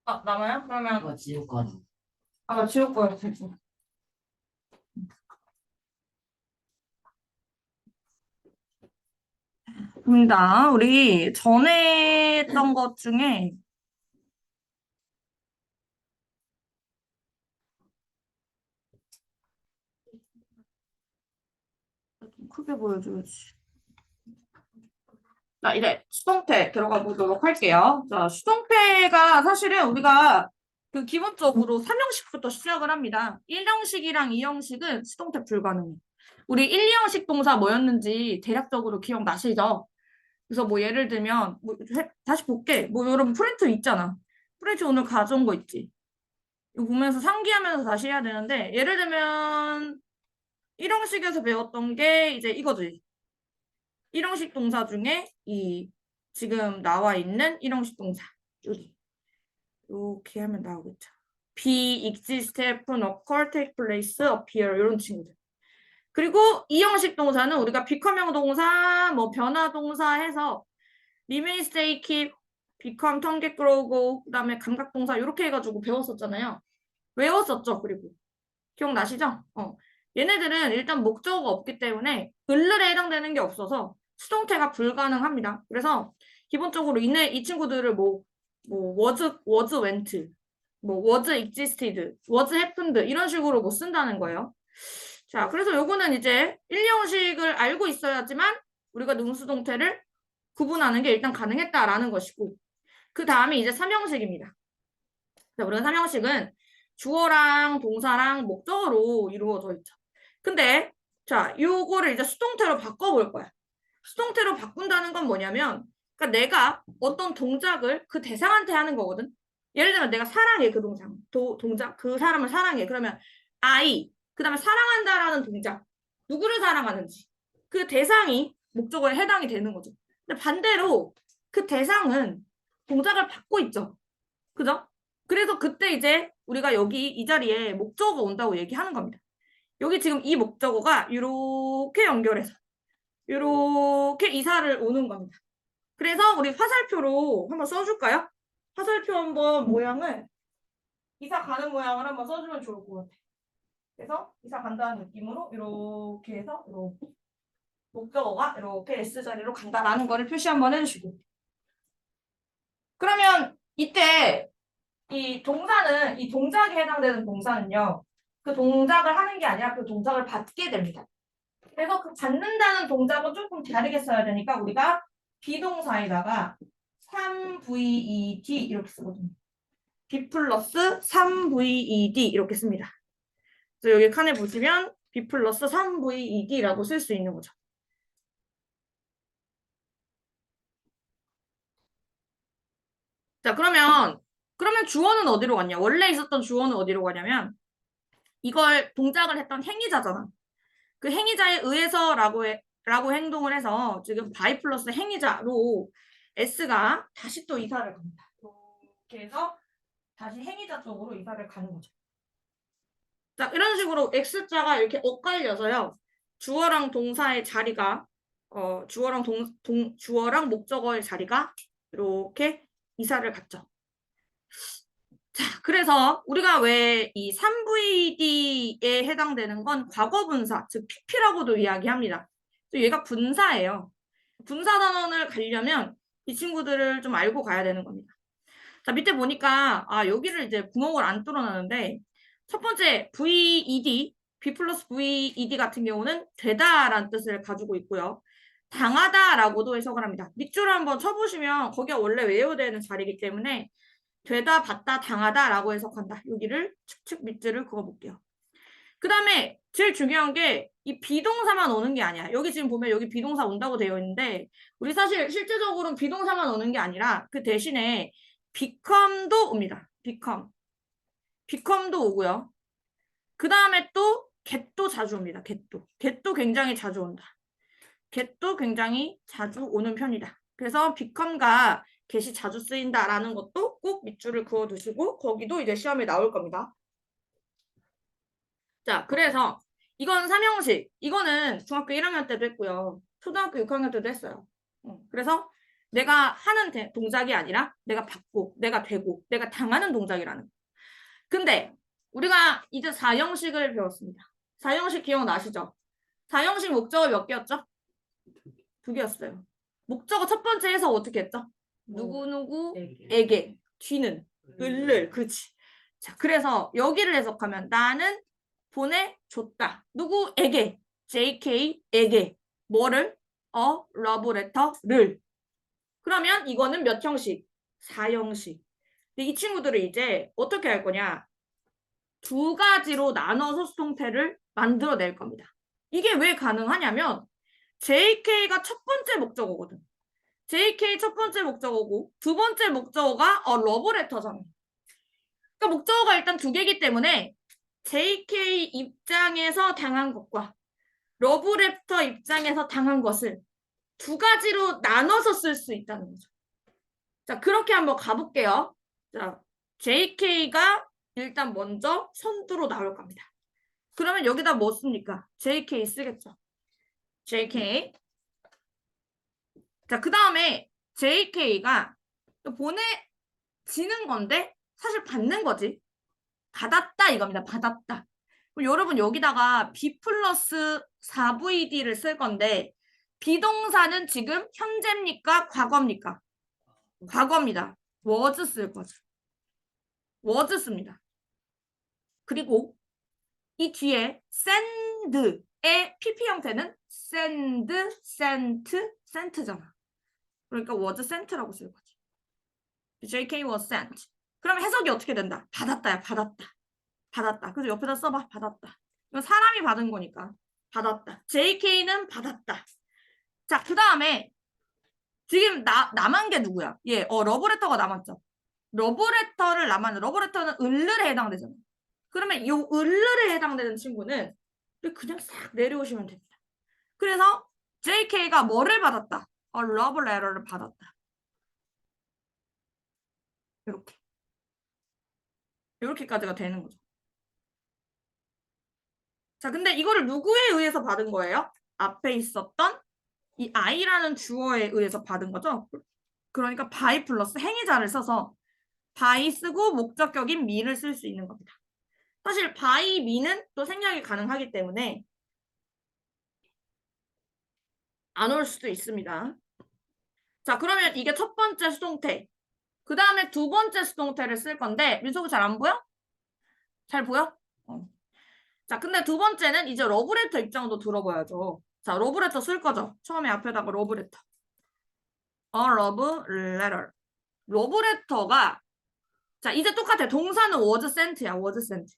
아, 남아요? 그러면 이거 지울 거야. 나 지울 거예요. 입니다. 우리 전에 했던 것 중에 좀 크게 보여줘야지. 자, 이제 수동태 들어가 보도록 할게요. 자, 수동태가 사실은 우리가 그 기본적으로 3형식부터 시작을 합니다. 1형식이랑 2형식은 수동태 불가능해. 우리 1, 2형식 동사 뭐였는지 대략적으로 기억나시죠? 그래서 뭐 예를 들면 뭐 다시 볼게. 뭐 여러분 프린트 있잖아. 프린트 오늘 가져온 거 있지. 이거 보면서 상기하면서 다시 해야 되는데 예를 들면 1형식에서 배웠던 게 이제 이거지. 1형식 동사 중에 이 지금 나와 있는 1형식 동사 여기 이렇게 하면 나오겠죠. be, exist, happen, occur, take place, appear 이런 친구들. 그리고 2형식 동사는 우리가 become 동사, 뭐 변화 동사 해서 remain, stay, keep, become, turn, get, grow, go 그다음에 감각 동사 이렇게 해가지고 배웠었잖아요. 외웠었죠. 그리고 기억나시죠? 얘네들은 일단 목적어가 없기 때문에 을을에 해당되는 게 없어서 수동태가 불가능합니다. 그래서 기본적으로 이 친구들을 was went, was existed, was happened 이런 식으로 못 쓴다는 거예요. 자, 그래서 요거는 이제 1형식을 알고 있어야지만 우리가 능수동태를 구분하는 게 일단 가능했다라는 것이고 그 다음에 이제 3형식입니다. 우리가 3형식은 주어랑 동사랑 목적어로 이루어져 있죠. 근데 자, 요거를 이제 수동태로 바꿔볼 거야. 수동태로 바꾼다는 건 뭐냐면 그러니까 내가 어떤 동작을 그 대상한테 하는 거거든. 예를 들면 내가 사랑해 그 동작 그 사람을 사랑해. 그러면 I 그다음에 사랑한다라는 동작 누구를 사랑하는지 그 대상이 목적어에 해당이 되는 거죠. 근데 반대로 그 대상은 동작을 받고 있죠. 그죠? 그래서 그때 이제 우리가 여기 이 자리에 목적어가 온다고 얘기하는 겁니다. 여기 지금 이 목적어가 이렇게 연결해서 이렇게 이사를 오는 겁니다. 그래서 우리 화살표로 한번 써줄까요? 화살표 한번 모양을 이사 가는 모양을 한번 써주면 좋을 것 같아. 그래서 이사 간다는 느낌으로 이렇게 해서 이렇게 목적어가 이렇게 S자리로 간다라는 거를 표시 한번 해주시고 그러면 이때 이 동사는 이 동작에 해당되는 동사는요. 그 동작을 하는 게 아니라 그 동작을 받게 됩니다. 그래서 그 받는다는 동작은 조금 다르게 써야 되니까 우리가 비동사에다가 3VED 이렇게 쓰거든요. B 플러스 3VED 이렇게 씁니다. 그래서 여기 칸에 보시면 B 플러스 3VED라고 쓸 수 있는 거죠. 자, 그러면 주어는 어디로 갔냐? 원래 있었던 주어는 어디로 가냐면 이걸 동작을 했던 행위자잖아. 그 행위자에 의해서라고 행동을 해서 지금 바이 플러스 행위자로 S가 다시 또 이사를 갑니다. 이렇게 해서 다시 행위자 쪽으로 이사를 가는 거죠. 자, 이런 식으로 X자가 이렇게 엇갈려서요. 주어랑 동사의 자리가 주어랑 목적어의 자리가 이렇게 이사를 갔죠. 자, 그래서 우리가 왜 이 3VD에 해당되는 건 과거분사, 즉 PP라고도 이야기합니다. 얘가 분사예요. 분사 단원을 가려면 이 친구들을 좀 알고 가야 되는 겁니다. 자, 밑에 보니까 여기를 이제 구멍을 안 뚫어놨는데 첫 번째 VED, B 플러스 VED 같은 경우는 되다라는 뜻을 가지고 있고요. 당하다라고도 해석을 합니다. 밑줄을 한번 쳐보시면 거기가 원래 외워야 되는 자리이기 때문에 되다, 받다, 당하다라고 해석한다. 여기를 축축 밑줄을 그어볼게요. 그 다음에 제일 중요한 게 이 비동사만 오는 게 아니야. 여기 지금 보면 여기 비동사 온다고 되어 있는데 우리 사실 실제적으로는 비동사만 오는 게 아니라 그 대신에 become도 옵니다. become도 오고요. 그 다음에 또 get도 자주 옵니다. get도 굉장히 자주 온다. get도 굉장히 자주 오는 편이다. 그래서 become가 get이 자주 쓰인다라는 것도 꼭 밑줄을 그어두시고 거기도 이제 시험에 나올 겁니다. 자, 그래서 이건 3형식. 이거는 중학교 1학년 때도 했고요. 초등학교 6학년 때도 했어요. 그래서 내가 하는 동작이 아니라 내가 받고, 내가 되고, 내가 당하는 동작이라는 거. 근데 우리가 이제 4형식을 배웠습니다. 4형식 기억나시죠? 4형식 목적어 몇 개였죠? 2개였어요. 목적어 첫 번째 해석 어떻게 했죠? 누구누구에게, 뒤는, 을을, 그렇지. 자, 그래서 여기를 해석하면 나는 보내줬다. 누구에게? JK에게. 뭐를? 러브레터를. 그러면 이거는 몇 형식? 4형식. 근데 이 친구들을 이제 어떻게 할 거냐? 2가지로 나눠서 수동태를 만들어낼 겁니다. 이게 왜 가능하냐면 JK가 첫 번째 목적어거든. JK 첫 번째 목적어고 2번째 목적어가 러브레터잖아. 그러니까 목적어가 일단 2개이기 때문에 JK 입장에서 당한 것과 러브레터 입장에서 당한 것을 2가지로 나눠서 쓸 수 있다는 거죠. 자, 그렇게 한번 가볼게요. 자, JK가 일단 먼저 선두로 나올 겁니다. 그러면 여기다 뭐 씁니까? JK 쓰겠죠. JK. 자, 그 다음에 JK가 보내지는 건데 사실 받는 거지. 받았다 이겁니다. 받았다. 그럼 여러분 여기다가 B 플러스 4VD를 쓸 건데 비동사는 지금 현재입니까? 과거입니까? 과거입니다. was 쓸 거죠. was 씁니다. 그리고 이 뒤에 send의 PP 형태는 send, sent, sent잖아. 그러니까 was sent라고 쓸 거지. JK was sent. 그럼 해석이 어떻게 된다? 받았다야, 받았다. 받았다. 그래서 옆에다 써봐, 받았다. 이건 사람이 받은 거니까. 받았다. JK는 받았다. 자, 그 다음에 지금 남은 게 누구야? 예, 러브레터가 남았죠. 러브레터를 남았는데 러브레터는 을르에 해당되잖아. 그러면 이 을르에 해당되는 친구는 그냥 싹 내려오시면 됩니다. 그래서 JK가 뭐를 받았다? 러브 레터를 받았다. 이렇게. 이렇게까지가 되는 거죠. 자, 근데 이거를 누구에 의해서 받은 거예요? 앞에 있었던 이 I라는 주어에 의해서 받은 거죠. 그러니까 by 플러스 행위자를 써서 by 쓰고 목적격인 me를 쓸 수 있는 겁니다. 사실 by me는 또 생략이 가능하기 때문에 안 올 수도 있습니다. 자, 그러면 이게 첫 번째 수동태. 그 다음에 2번째 수동태를 쓸 건데 민석이 잘 안 보여? 잘 보여? 자, 근데 2번째는 이제 러브레터 입장도 들어봐야죠. 자, 러브레터 쓸 거죠. 처음에 앞에다가 러브레터. love letter. 러브레터가 자, 이제 똑같아. 동사는 was sent야. was sent.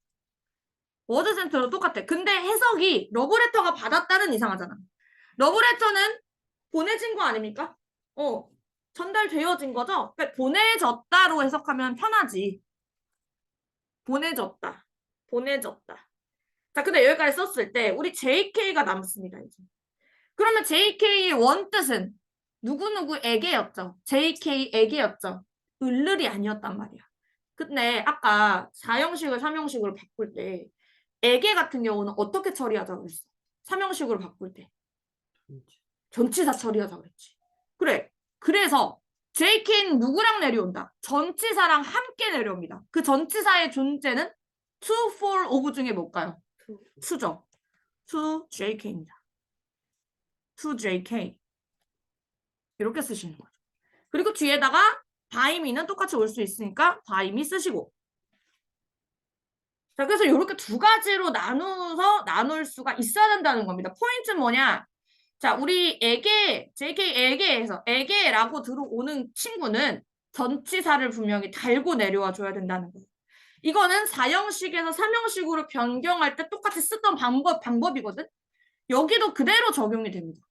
was sent로 똑같아. 근데 해석이 러브레터가 받았다는 이상하잖아. 러브레터는 보내진 거 아닙니까? 전달되어진 거죠? 그러니까 보내졌다로 해석하면 편하지. 보내졌다. 보내졌다. 자, 근데 여기까지 썼을 때 우리 JK가 남습니다. 이제. 그러면 JK의 원뜻은 누구누구에게였죠. JK에게였죠. 을을이 아니었단 말이야. 근데 아까 4형식을 3형식으로 바꿀 때 에게 같은 경우는 어떻게 처리하자고 그랬어? 3형식으로 바꿀 때. 전치사 처리하자고 그랬지. 그래. 그래서 JK는 누구랑 내려온다? 전치사랑 함께 내려옵니다. 그 전치사의 존재는 to, for, of 중에 뭘까요? to죠. to JK입니다. to JK. 이렇게 쓰시는 거죠. 그리고 뒤에다가 by me는 똑같이 올 수 있으니까 by me 쓰시고. 자, 그래서 이렇게 2가지로 나눠서 나눌 수가 있어야 된다는 겁니다. 포인트는 뭐냐? 자, 우리에게, JK에게에서 에게라고 들어오는 친구는 전치사를 분명히 달고 내려와 줘야 된다는 거예요. 이거는 4형식에서 3형식으로 변경할 때 똑같이 쓰던 방법이거든? 여기도 그대로 적용이 됩니다.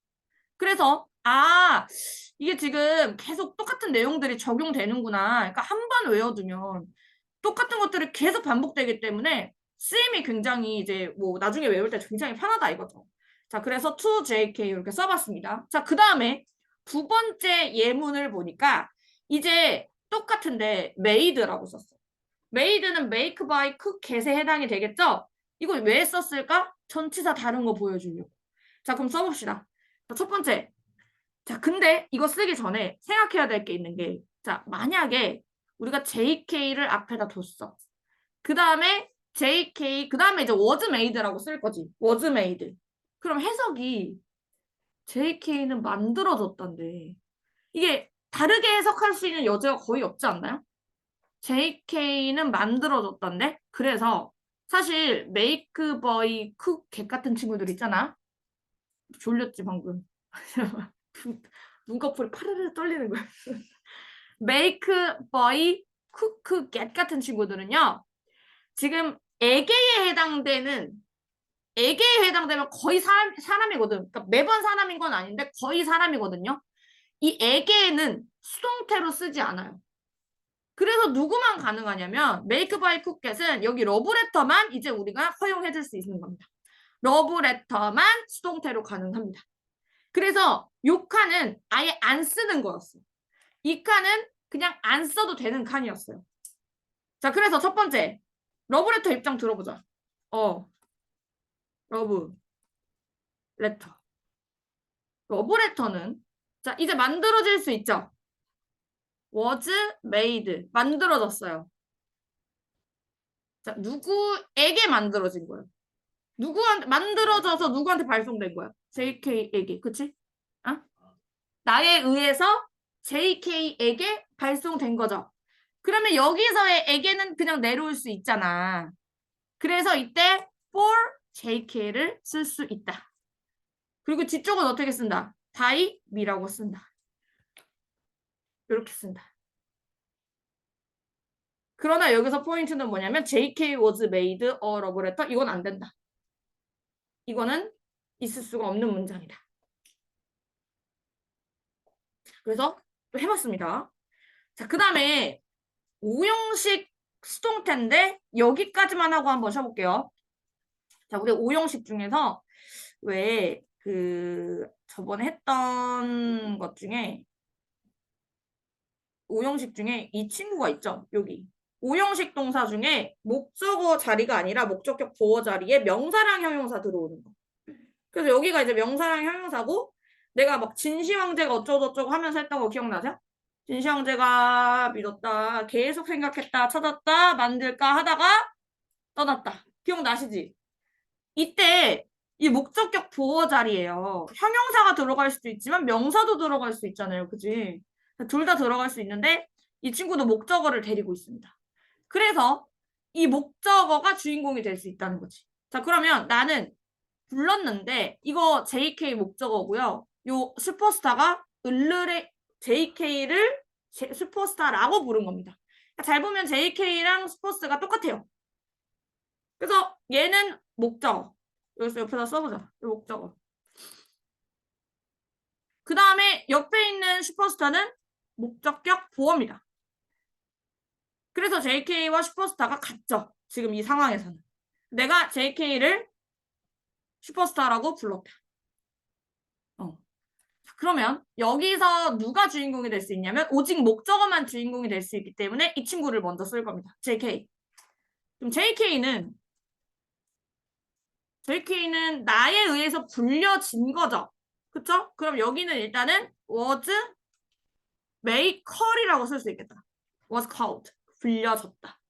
그래서 이게 지금 계속 똑같은 내용들이 적용되는구나. 그러니까 한 번 외워두면 똑같은 것들이 계속 반복되기 때문에 쓰임이 굉장히 이제 뭐 나중에 외울 때 굉장히 편하다 이거죠. 자, 그래서 to JK 이렇게 써봤습니다. 자, 그 다음에 2번째 예문을 보니까 이제 똑같은데 made라고 썼어. made는 make, buy, cook, get에 해당이 되겠죠? 이거 왜 썼을까? 전치사 다른 거 보여주려고. 자, 그럼 써봅시다. 자, 첫 번째 자, 근데 이거 쓰기 전에 생각해야 될 게 있는 게, 자, 만약에 우리가 JK를 앞에다 뒀어. 그 다음에 JK, 그 다음에 이제 was made라고 쓸 거지. was made. 그럼 해석이 JK는 만들어졌단데. 이게 다르게 해석할 수 있는 여지가 거의 없지 않나요? JK는 만들어졌단데. 그래서 사실 make, boy, cook, 개 같은 친구들 있잖아. 졸렸지 방금. 눈꺼풀이 파르르 떨리는 거야. make, boy, cook, get 같은 친구들은요. 지금 에게에 해당되면 거의 사람이거든. 그러니까 매번 사람인 건 아닌데 거의 사람이거든요. 이 에게는 수동태로 쓰지 않아요. 그래서 누구만 가능하냐면 make by cookget은 여기 러브레터만 이제 우리가 허용해 줄 수 있는 겁니다. 러브레터만 수동태로 가능합니다. 그래서 요 칸은 아예 안 쓰는 거였어. 이 칸은 그냥 안 써도 되는 칸이었어요. 자, 그래서 첫 번째 러브레터 입장 들어보자. 러브레터. 러브레터는 자, 이제 만들어질 수 있죠. was made. 만들어졌어요. 자, 누구에게 만들어진 거예요? 누구한테 만들어져서 누구한테 발송된 거야? JK에게. 그치? 어? 나에 의해서 JK에게 발송된 거죠. 그러면 여기서의 에게는 그냥 내려올 수 있잖아. 그래서 이때 for JK를 쓸 수 있다. 그리고 뒤쪽은 어떻게 쓴다? by me라고 쓴다. 이렇게 쓴다. 그러나 여기서 포인트는 뭐냐면 JK was made a love letter. 이건 안 된다. 이거는 있을 수가 없는 문장이다. 그래서 또 해봤습니다. 자, 그 다음에 오형식 수동태인데 여기까지만 하고 한번 쉬어볼게요. 자, 우리 오형식 중에서 왜 저번에 했던 것 중에 오형식 중에 이 친구가 있죠. 여기. 오형식 동사 중에 목적어 자리가 아니라 목적격 보어 자리에 명사랑 형용사 들어오는 거. 그래서 여기가 이제 명사랑 형용사고 내가 막 진시황제가 어쩌고저쩌고 하면서 했던 거 기억나세요? 진시황제가 믿었다. 계속 생각했다. 찾았다. 만들까 하다가 떠났다. 기억나시지? 이때 이 목적격 보어 자리예요. 형용사가 들어갈 수도 있지만 명사도 들어갈 수 있잖아요. 그지? 둘 다 들어갈 수 있는데 이 친구도 목적어를 데리고 있습니다. 그래서 이 목적어가 주인공이 될 수 있다는 거지. 자, 그러면 나는 불렀는데 이거 JK 목적어고요. 요 슈퍼스타가 을르레 JK를 슈퍼스타라고 부른 겁니다. 잘 보면 JK랑 슈퍼스타가 똑같아요. 그래서 얘는 목적어. 여기서 옆에다 써보자. 이 목적어. 그 다음에 옆에 있는 슈퍼스타는 목적격 보어입니다. 그래서 JK와 슈퍼스타가 같죠. 지금 이 상황에서는. 내가 JK를 슈퍼스타라고 불렀다. 그러면 여기서 누가 주인공이 될 수 있냐면 오직 목적어만 주인공이 될 수 있기 때문에 이 친구를 먼저 쓸 겁니다. JK. 그럼 JK는 나에 의해서 불려진 거죠. 그쵸? 그럼 여기는 일단은 was made call이라고 쓸 수 있겠다. was called. 불려졌다.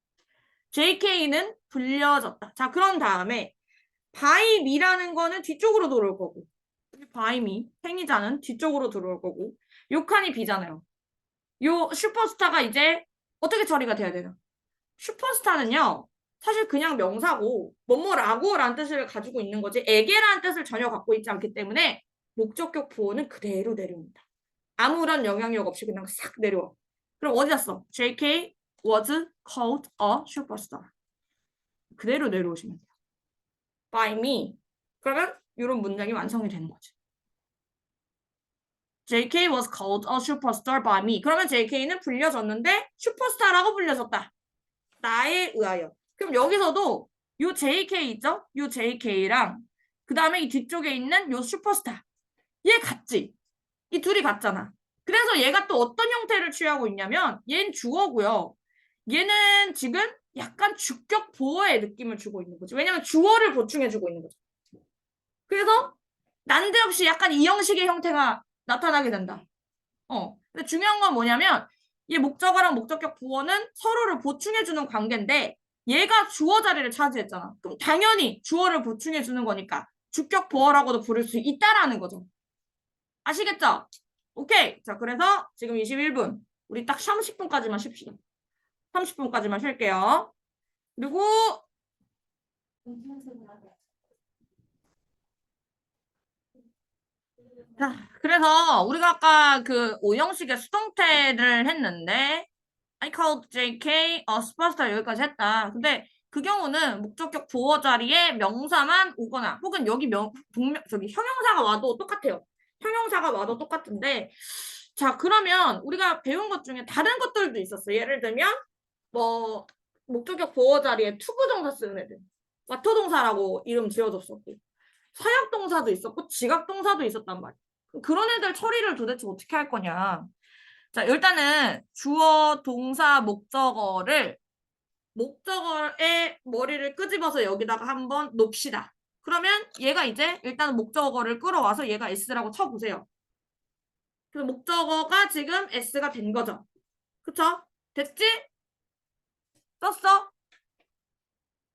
JK는 불려졌다. 자, 그런 다음에 by me라는 거는 뒤쪽으로 들어올 거고 by me, 행위자는 뒤쪽으로 들어올 거고 요 칸이 B잖아요. 요 슈퍼스타가 이제 어떻게 처리가 돼야 되나? 슈퍼스타는요. 사실 그냥 명사고 뭐뭐라고 라는 뜻을 가지고 있는 거지 에게라는 뜻을 전혀 갖고 있지 않기 때문에 목적격 보호는 그대로 내려옵니다. 아무런 영향력 없이 그냥 싹 내려와. 그럼 어디 갔어? JK was called a superstar. 그대로 내려오시면 돼요. By me. 그러면 이런 문장이 완성이 되는 거죠. JK was called a superstar by me. 그러면 JK는 불려졌는데 슈퍼스타라고 불려졌다. 나에 의하여. 그럼 여기서도 요 JK 있죠? 요 JK랑 그 다음에 이 뒤쪽에 있는 요 슈퍼스타. 얘 같지? 이 둘이 같잖아. 그래서 얘가 또 어떤 형태를 취하고 있냐면 얘는 주어고요. 얘는 지금 약간 주격 보어의 느낌을 주고 있는 거지. 왜냐면 주어를 보충해주고 있는 거죠. 그래서 난데없이 약간 이 형식의 형태가 나타나게 된다. 근데 중요한 건 뭐냐면 이 목적어랑 목적격 부어는 서로를 보충해주는 관계인데 얘가 주어 자리를 차지했잖아. 그럼 당연히 주어를 보충해주는 거니까 주격 부어라고도 부를 수 있다라는 거죠. 아시겠죠? 오케이. 자, 그래서 지금 21분. 우리 딱 30분까지만 쉽시다. 30분까지만 쉴게요. 그리고 자, 그래서 우리가 아까 그 오형식의 수동태를 했는데 I called JK a superstar 여기까지 했다. 근데 그 경우는 목적격 보어 자리에 명사만 오거나 혹은 여기 저기 형용사가 와도 똑같아요. 형용사가 와도 똑같은데 자, 그러면 우리가 배운 것 중에 다른 것들도 있었어요. 예를 들면 뭐 목적격 보어 자리에 투부정사 쓰는 애들. 와토동사라고 이름 지어줬었고 사역동사도 있었고 지각동사도 있었단 말이야. 그런 애들 처리를 도대체 어떻게 할 거냐. 자, 일단은 주어, 동사, 목적어의 머리를 끄집어서 여기다가 한번 놓읍시다. 그러면 얘가 이제 일단 목적어를 끌어와서 얘가 S라고 쳐보세요. 그래서 목적어가 지금 S가 된 거죠. 그쵸? 됐지? 썼어?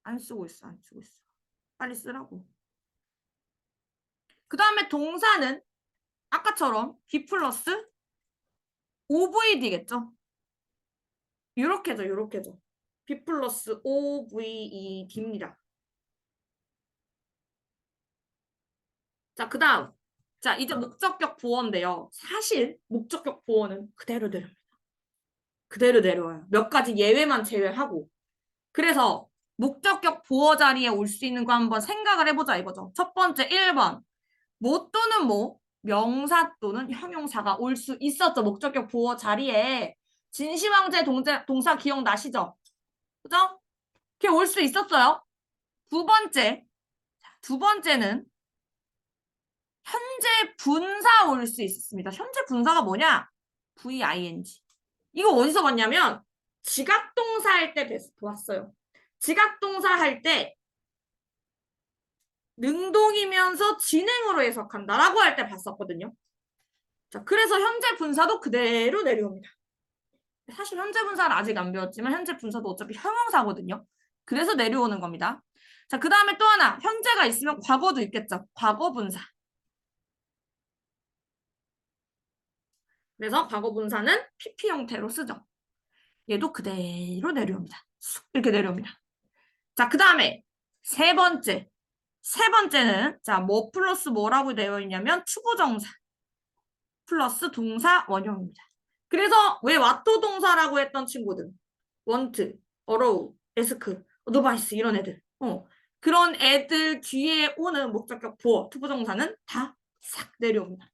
안 쓰고 있어, 안 쓰고 있어. 빨리 쓰라고. 그 다음에 동사는 아까처럼 B 플러스 OVD겠죠? 요렇게죠, 요렇게죠. B 플러스 OVED입니다. 자, 그 다음. 자, 이제 목적격 보어인데요. 사실 목적격 보어는 그대로 내려옵니다. 그대로 내려와요. 몇 가지 예외만 제외하고. 그래서 목적격 보어 자리에 올 수 있는 거 한번 생각을 해보자 이거죠. 첫 번째 1번. 뭐 또는 뭐 명사 또는 형용사가 올 수 있었죠. 목적격 보어 자리에. 진시황제 동사 기억나시죠? 그죠? 그게 올 수 있었어요. 두 번째는 현재 분사 올 수 있습니다. 현재 분사가 뭐냐? VING. 이거 어디서 봤냐면 지각동사 할 때 보았어요. 지각동사 할 때 능동이면서 진행으로 해석한다라고 할 때 봤었거든요. 자, 그래서 현재 분사도 그대로 내려옵니다. 사실 현재 분사는 아직 안 배웠지만 현재 분사도 어차피 형용사거든요. 그래서 내려오는 겁니다. 자, 그 다음에 또 하나 현재가 있으면 과거도 있겠죠. 과거 분사. 그래서 과거 분사는 PP 형태로 쓰죠. 얘도 그대로 내려옵니다. 이렇게 내려옵니다. 자, 그 다음에 세 번째는 자, 뭐 플러스 뭐라고 되어 있냐면 투부정사 플러스 동사 원형입니다. 그래서 왜 와토 동사라고 했던 친구들 want, allow, ask, advice 이런 애들 그런 애들 뒤에 오는 목적격 보어 투부정사는 다 싹 내려옵니다.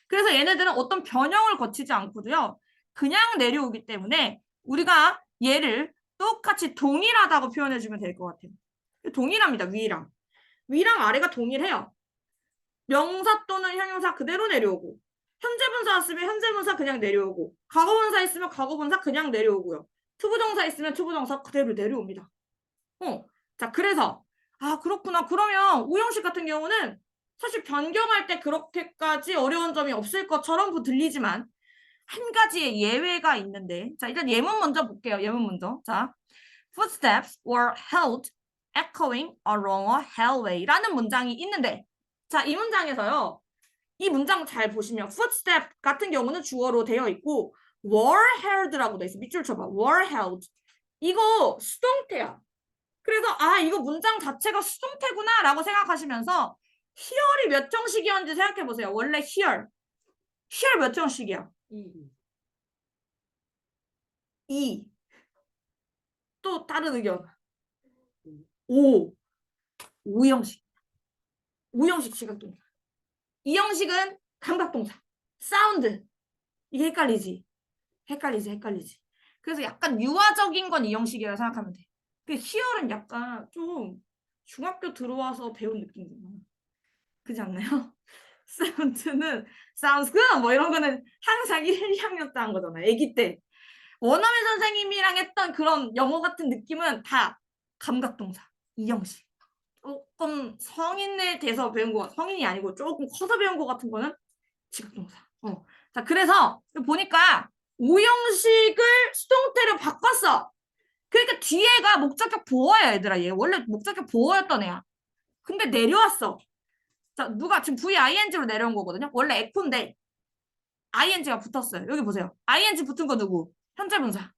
그래서 얘네들은 어떤 변형을 거치지 않고도요. 그냥 내려오기 때문에 우리가 얘를 똑같이 동일하다고 표현해주면 될 것 같아요. 동일합니다. 위랑. 위랑 아래가 동일해요. 명사 또는 형용사 그대로 내려오고 현재 분사 왔으면 현재 분사 그냥 내려오고 과거 분사 있으면 과거 분사 그냥 내려오고요. 투부정사 있으면 투부정사 그대로 내려옵니다. 자, 그래서 그렇구나. 그러면 오형식 같은 경우는 사실 변경할 때 그렇게까지 어려운 점이 없을 것처럼 들리지만 한 가지의 예외가 있는데 자, 일단 예문 먼저 볼게요. 예문 먼저. 자, footsteps were held echoing along a hallway라는 문장이 있는데 자, 이 문장에서요. 이 문장 잘 보시면 footstep 같은 경우는 주어로 되어 있고 were held라고 돼 있어. 밑줄 쳐봐. were held. 이거 수동태야. 그래서 이거 문장 자체가 수동태구나 라고 생각하시면서 here이 몇 형식이었는지 생각해 보세요. 원래 here 몇 형식이야? 2. 또 다른 의견. 5. 5형식. 5형식 시각동사. 이 형식은 감각동사. 사운드. 이게 헷갈리지. 그래서 약간 유아적인 건 이 형식이라고 생각하면 돼. 그 here는 약간 좀 중학교 들어와서 배운 느낌이잖아. 그렇지 않나요? 사운드는 sounds good 뭐 이런 거는 항상 1, 2학년 때 한 거잖아. 아기 때. 원어민 선생님이랑 했던 그런 영어 같은 느낌은 다 감각동사. 이 형식. 조금 성인에 대해서 배운 거, 성인이 아니고 조금 커서 배운 거 같은 거는 지각동사. 자, 그래서 보니까 오형식을 수동태로 바꿨어. 그러니까 뒤에가 목적격 보어야 얘들아. 얘 원래 목적격 보어였던 애야. 근데 내려왔어. 자, 누가 지금 VING로 내려온 거거든요. 원래 F인데 ING가 붙었어요. 여기 보세요. ING 붙은 거 누구? 현재 분사.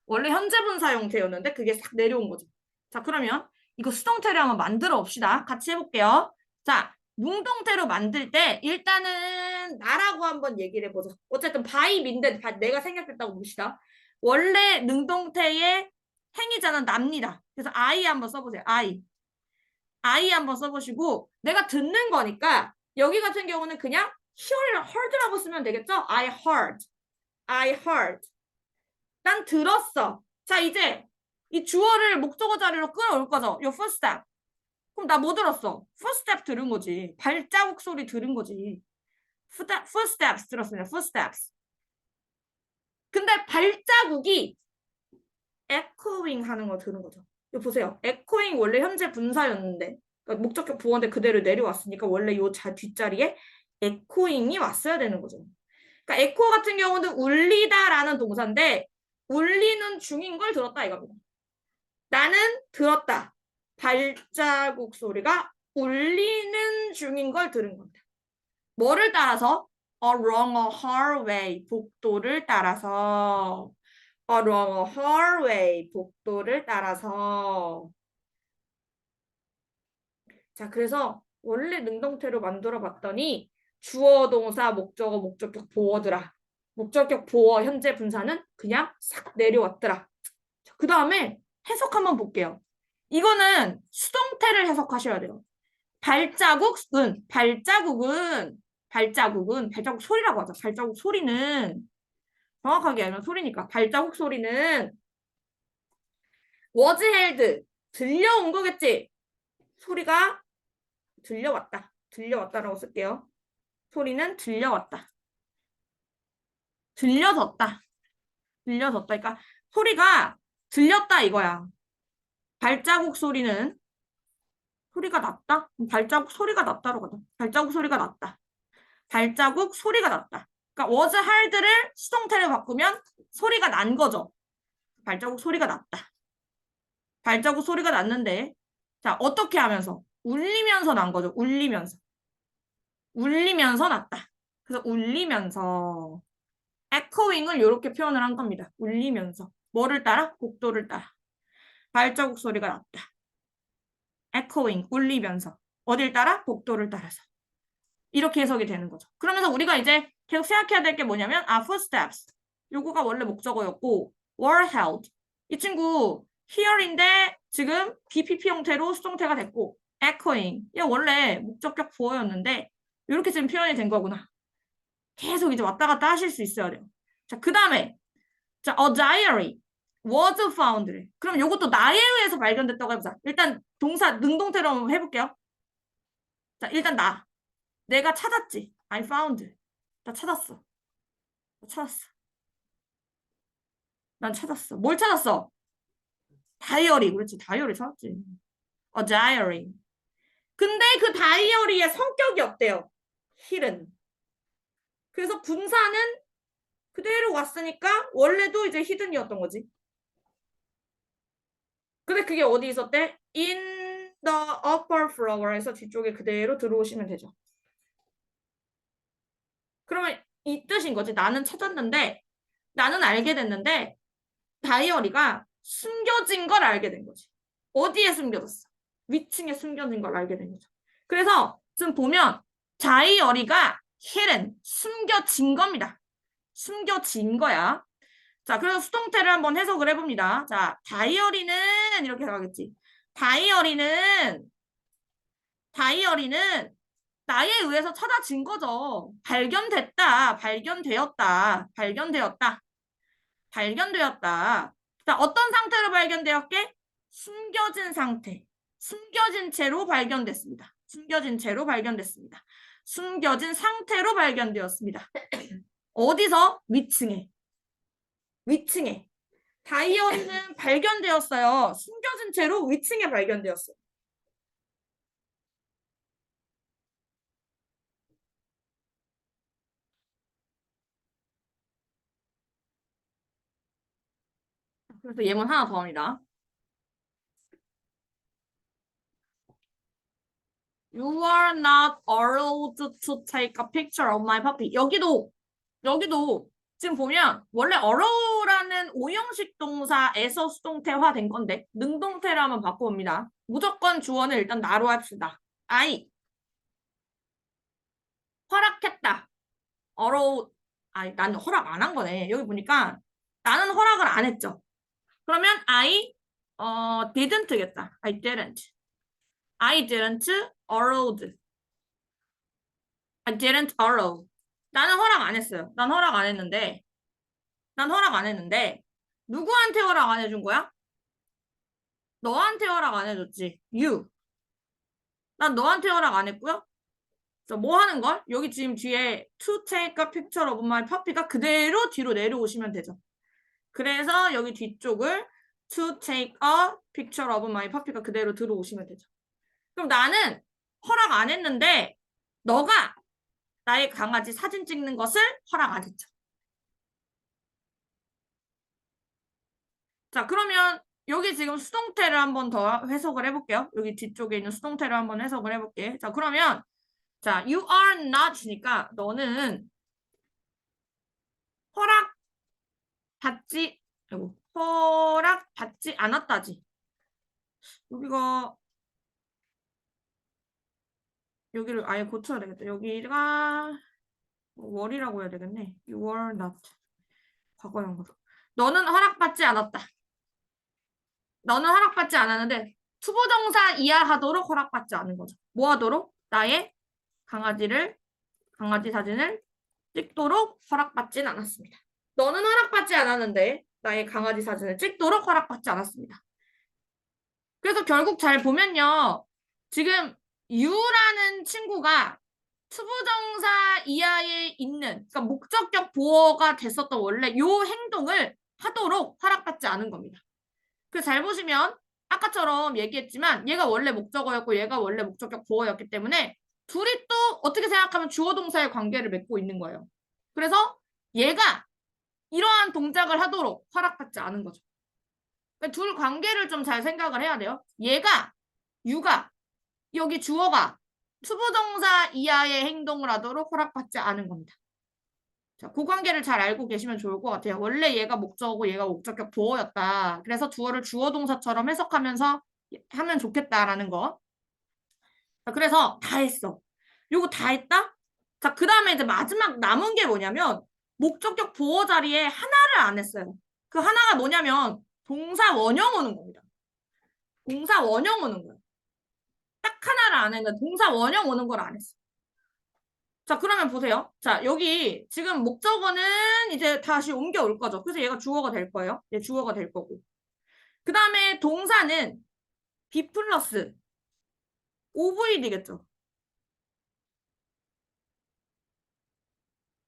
원래 현재 분사 형태였는데 그게 싹 내려온 거죠. 자, 그러면 이거 수동태로 한번 만들어 봅시다. 같이 해볼게요. 자, 능동태로 만들 때 일단은 나라고 한번 얘기를 해보자. 어쨌든 by 민데 내가 생략했다고 봅시다. 원래 능동태의 행위자는 납니다. 그래서 I 한번 써보세요. I 한번 써보시고 내가 듣는 거니까 여기 같은 경우는 그냥 heard라고 쓰면 되겠죠? I heard. 난 들었어. 자, 이제 이 주어를 목적어 자리로 끌어올 거죠. 요 footstep. 그럼 나 뭐 들었어? footstep 들은 거지. 발자국 소리 들은 거지. footsteps 들었습니다. footsteps. 근데 발자국이 echoing 하는 거 들은 거죠. 이거 보세요. echoing 원래 현재 분사였는데 그러니까 목적격 보어인데 그대로 내려왔으니까 원래 요 뒷자리에 echoing이 왔어야 되는 거죠. 그러니까 echo 같은 경우는 울리다라는 동사인데 울리는 중인 걸 들었다 이겁니다. 나는 들었다. 발자국 소리가 울리는 중인 걸 들은 겁니다. 뭐를 따라서? Along a hallway, 복도를 따라서. Along a hallway, 복도를 따라서. 자, 그래서 원래 능동태로 만들어 봤더니 주어, 동사, 목적어, 목적격, 보어더라. 목적격, 보어, 현재 분사는 그냥 싹 내려왔더라. 그 다음에 해석 한번 볼게요. 이거는 수동태를 해석하셔야 돼요. 발자국 소리라고 하죠. 발자국 소리는 정확하게 알면 소리니까 발자국 소리는 was held 들려온 거겠지. 소리가 들려왔다라고 쓸게요. 소리는 들려왔다. 들려졌다. 그러니까 소리가 들렸다 이거야. 발자국 소리는 소리가 났다? 발자국 소리가 났다로 가자. 발자국 소리가 났다. 발자국 소리가 났다. 그러니까 was heard를 수동태로 바꾸면 소리가 난 거죠. 발자국 소리가 났다. 발자국 소리가 났는데 자 어떻게 하면서? 울리면서 난 거죠. 울리면서 났다. 그래서 울리면서 echoing을 이렇게 표현을 한 겁니다. 울리면서 뭐를 따라? 복도를 따라. 발자국 소리가 났다. echoing 울리면서 어딜 따라? 복도를 따라서. 이렇게 해석이 되는 거죠. 그러면서 우리가 이제 계속 생각해야 될 게 뭐냐면 footsteps. 요거가 원래 목적어였고 were held. 이 친구 here인데 지금 BPP 형태로 수동태가 됐고 echoing. 이거 원래 목적격 보어였는데 이렇게 지금 표현이 된 거구나. 계속 이제 왔다 갔다 하실 수 있어야 돼요. 자, 그 다음에 자, a diary was found. 그럼 요것도 나에 의해서 발견됐다고 해보자. 일단 동사 능동태로 한번 해볼게요. 자, 일단 내가 찾았지. I found. 나 찾았어. 난 찾았어. 뭘 찾았어? 다이어리. 그렇지. 다이어리 찾았지. A diary. 근데 그 다이어리의 성격이 어때요? hidden. 그래서 분사는 그대로 왔으니까 원래도 이제 hidden이었던 거지. 근데 그게 어디 있었대? In the upper floor에서 뒤쪽에 그대로 들어오시면 되죠. 그러면 이 뜻인 거지. 나는 찾았는데, 나는 알게 됐는데, 다이어리가 숨겨진 걸 알게 된 거지. 어디에 숨겨졌어? 위층에 숨겨진 걸 알게 된 거죠. 그래서 지금 보면 다이어리가 hidden, 숨겨진 겁니다. 숨겨진 거야. 자, 그래서 수동태를 한번 해석을 해봅니다. 자, 다이어리는 이렇게 나가겠지. 다이어리는 나에 의해서 찾아진 거죠. 발견되었다. 자, 어떤 상태로 발견되었게? 숨겨진 상태. 숨겨진 채로 발견됐습니다. 숨겨진 상태로 발견되었습니다. 어디서? 위층에. 다이어리는 발견되었어요. 숨겨진 채로 위층에 발견되었어요. 그래서 예문 하나 더 합니다. You are not allowed to take a picture of my puppy. 여기도 지금 보면 원래 allow라는 오형식 동사에서 수동태화된 건데 능동태로 한번 바꿔봅니다. 무조건 주어는 일단 나로 합시다. I 허락했다. allow 아니 나는 허락 안 한 거네. 여기 보니까 나는 허락을 안 했죠. 그러면 I didn't겠다. I didn't. I didn't allowed. I didn't allow. 나는 허락 안 했어요. 난 허락 안 했는데 누구한테 허락 안 해준 거야? 너한테 허락 안 해줬지. You. 난 너한테 허락 안 했고요. 뭐 하는 걸? 여기 지금 뒤에 to take a picture of my puppy가 그대로 뒤로 내려오시면 되죠. 그래서 여기 뒤쪽을 to take a picture of my puppy가 그대로 들어오시면 되죠. 그럼 나는 허락 안 했는데 너가 나의 강아지 사진 찍는 것을 허락 안 했죠. 자, 그러면 여기 지금 수동태를 한번 더 해석을 해볼게요. 여기 뒤쪽에 있는 수동태를 한번 해석을 해볼게. 자, 그러면 자, you are not니까 너는 허락 받지 않았다지. 여기를 아예 고쳐야 되겠다. 여기가 월이라고 해야 되겠네. You are not. 과거형으로. 너는 허락받지 않았다. 너는 허락받지 않았는데 투부정사 이하하도록 허락받지 않은 거죠. 뭐 하도록? 나의 강아지 사진을 찍도록 허락받진 않았습니다. 너는 허락받지 않았는데 나의 강아지 사진을 찍도록 허락받지 않았습니다. 그래서 결국 잘 보면요. 지금 you라는 친구가 투부정사 이하에 있는 그러니까 목적격 보어가 됐었던 원래 요 행동을 하도록 허락받지 않은 겁니다. 그래서 잘 보시면 아까처럼 얘기했지만 얘가 원래 목적어였고 얘가 원래 목적격 보어였기 때문에 둘이 또 어떻게 생각하면 주어 동사의 관계를 맺고 있는 거예요. 그래서 얘가 이러한 동작을 하도록 허락받지 않은 거죠. 그러니까 둘 관계를 좀 잘 생각을 해야 돼요. 얘가, 유가, 여기 주어가 투부정사 이하의 행동을 하도록 허락받지 않은 겁니다. 자, 그 관계를 잘 알고 계시면 좋을 것 같아요. 원래 얘가 목적어고 얘가 목적격 보어였다. 그래서 주어를 주어 동사처럼 해석하면서 하면 좋겠다라는 거. 자, 그래서 다 했어. 요거 다 했다? 자, 그 다음에 이제 마지막 남은 게 뭐냐면 목적격 보어 자리에 하나를 안 했어요. 그 하나가 뭐냐면 동사 원형 오는 겁니다. 동사 원형 오는 거예요. 딱 하나를 안 했는데 동사 원형 오는 걸 안 했어. 자, 그러면 보세요. 자, 여기 지금 목적어는 이제 다시 옮겨올 거죠. 그래서 얘가 주어가 될 거예요. 얘 주어가 될 거고. 그 다음에 동사는 be 플러스 OV 되겠죠.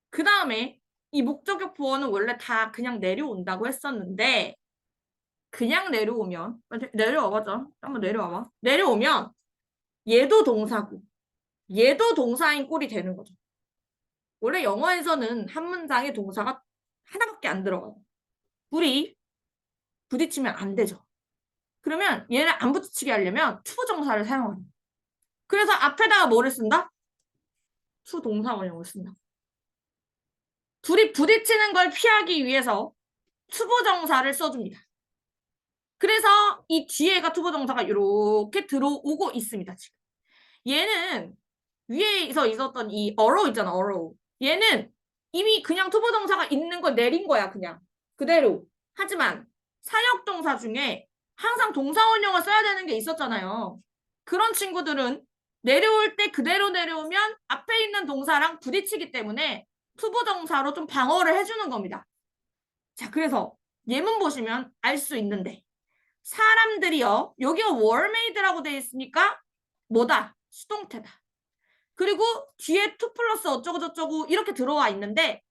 그 다음에 이 목적격 보어는 원래 다 그냥 내려온다고 했었는데 그냥 내려오면 내려와봐죠. 한번 내려와봐. 내려오면 얘도 동사고 얘도 동사인 꼴이 되는 거죠. 원래 영어에서는 한 문장에 동사가 하나밖에 안 들어가요. 둘이 부딪히면 안 되죠. 그러면 얘를 안 부딪히게 하려면 투부정사를 사용하는. 그래서 앞에다가 뭐를 쓴다? 투동사 원형을 쓴다. 둘이 부딪히는 걸 피하기 위해서 투부정사를 써줍니다. 그래서 이 뒤에가 투부정사가 이렇게 들어오고 있습니다. 지금. 얘는 위에서 있었던 이 어로 있잖아. 어로. 얘는 이미 그냥 투부정사가 있는 걸 내린 거야. 그냥. 그대로. 하지만 사역동사 중에 항상 동사 원형을 써야 되는 게 있었잖아요. 그런 친구들은 내려올 때 그대로 내려오면 앞에 있는 동사랑 부딪히기 때문에 투부정사로 좀 방어를 해주는 겁니다. 자, 그래서 예문 보시면 알 수 있는데 사람들이요. 여기가 월메이드라고 되어 있으니까 뭐다? 수동태다. 그리고 뒤에 투 플러스 어쩌고저쩌고 이렇게 들어와 있는데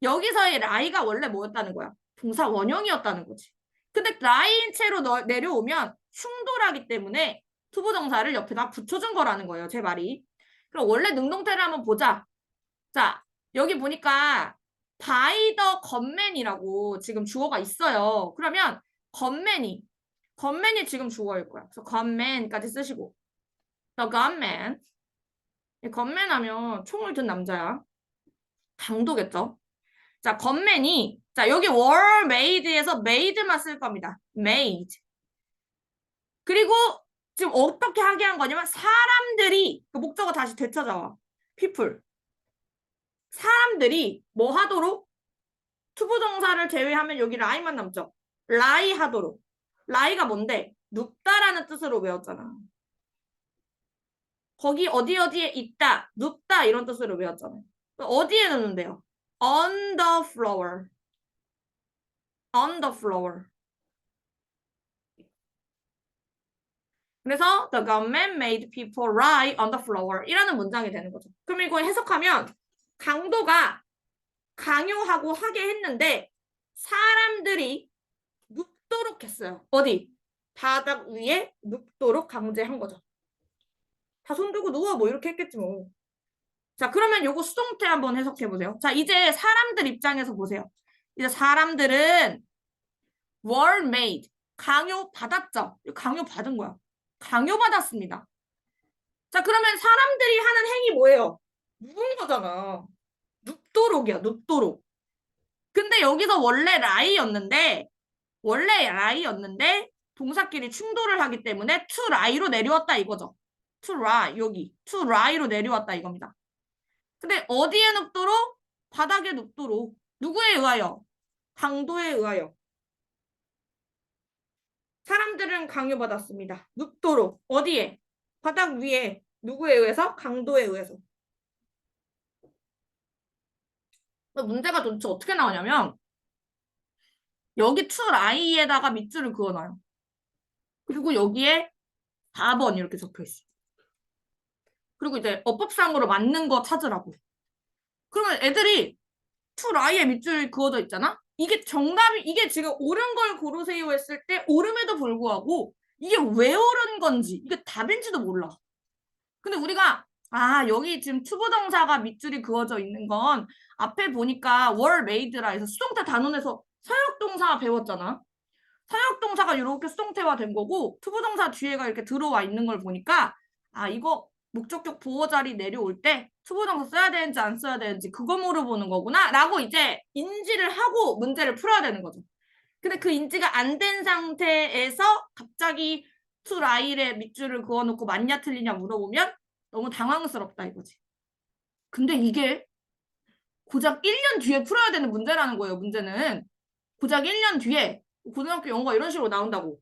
여기서의 라이가 원래 뭐였다는 거야? 동사 원형이었다는 거지. 근데 라이인 채로 내려오면 충돌하기 때문에 투부정사를 옆에다 붙여준 거라는 거예요. 제 말이. 그럼 원래 능동태를 한번 보자. 자, 여기 보니까 by the gunman이라고 지금 주어가 있어요. 그러면 gunman이 지금 주어일 거야. 그래서 gunman까지 쓰시고 the gunman. gunman 하면 총을 든 남자야. 강도겠죠. 자, gunman이 자 여기 were made에서 made만 쓸 겁니다. made. 그리고 지금 어떻게 하게 한 거냐면 사람들이 그 목적어 다시 되찾아와. people. 사람들이 뭐 하도록? 투부정사를 제외하면 여기 라이만 남죠. 라이 하도록. 라이가 뭔데? 눕다라는 뜻으로 외웠잖아. 거기 어디에 있다, 눕다 이런 뜻으로 외웠잖아요. 어디에 넣는데요? On the floor. On the floor. 그래서 the gunman made people lie on the floor 이라는 문장이 되는 거죠. 그럼 이거 해석하면 강도가 강요하고 하게 했는데 사람들이 눕도록 했어요. 어디? 바닥 위에 눕도록 강제한 거죠. 다 손 들고 누워 뭐 이렇게 했겠지 뭐. 자, 그러면 요거 수동태 한번 해석해 보세요. 자, 이제 사람들 입장에서 보세요. 이제 사람들은 were made. 강요받았죠. 강요받은 거야. 강요받았습니다. 자, 그러면 사람들이 하는 행위 뭐예요? 눕은 거잖아. 눕도록이야, 눕도록. 근데 여기서 원래 라이였는데 동사끼리 충돌을 하기 때문에 to lie로 내려왔다 이거죠. to lie, 여기. to lie로 내려왔다 이겁니다. 근데 어디에 눕도록? 바닥에 눕도록. 누구에 의하여? 강도에 의하여. 사람들은 강요받았습니다. 눕도록. 어디에? 바닥 위에. 누구에 의해서? 강도에 의해서. 문제가 도대체 어떻게 나오냐면 여기 to lie에다가 밑줄을 그어놔요. 그리고 여기에 4번 이렇게 적혀있어요. 그리고 이제 어법상으로 맞는 거 찾으라고. 그러면 애들이 to lie에 밑줄 그어져 있잖아? 이게 지금 옳은 걸 고르세요 했을 때 옳음에도 불구하고 이게 왜 옳은 건지 이게 답인지도 몰라. 근데 우리가 여기 지금 투부정사가 밑줄이 그어져 있는 건 앞에 보니까 were made라 해서 수동태 단원에서 사역동사 배웠잖아. 사역동사가 이렇게 수동태화 된 거고 투부정사 뒤에가 이렇게 들어와 있는 걸 보니까 이거 목적격 보호 자리 내려올 때 투부정사 써야 되는지 안 써야 되는지 그거 물어보는 거구나 라고 이제 인지를 하고 문제를 풀어야 되는 거죠. 근데 그 인지가 안 된 상태에서 갑자기 to lie에 밑줄을 그어놓고 맞냐 틀리냐 물어보면 너무 당황스럽다 이거지. 근데 이게 고작 1년 뒤에 풀어야 되는 문제라는 거예요. 문제는 고작 1년 뒤에 고등학교 영어가 이런 식으로 나온다고.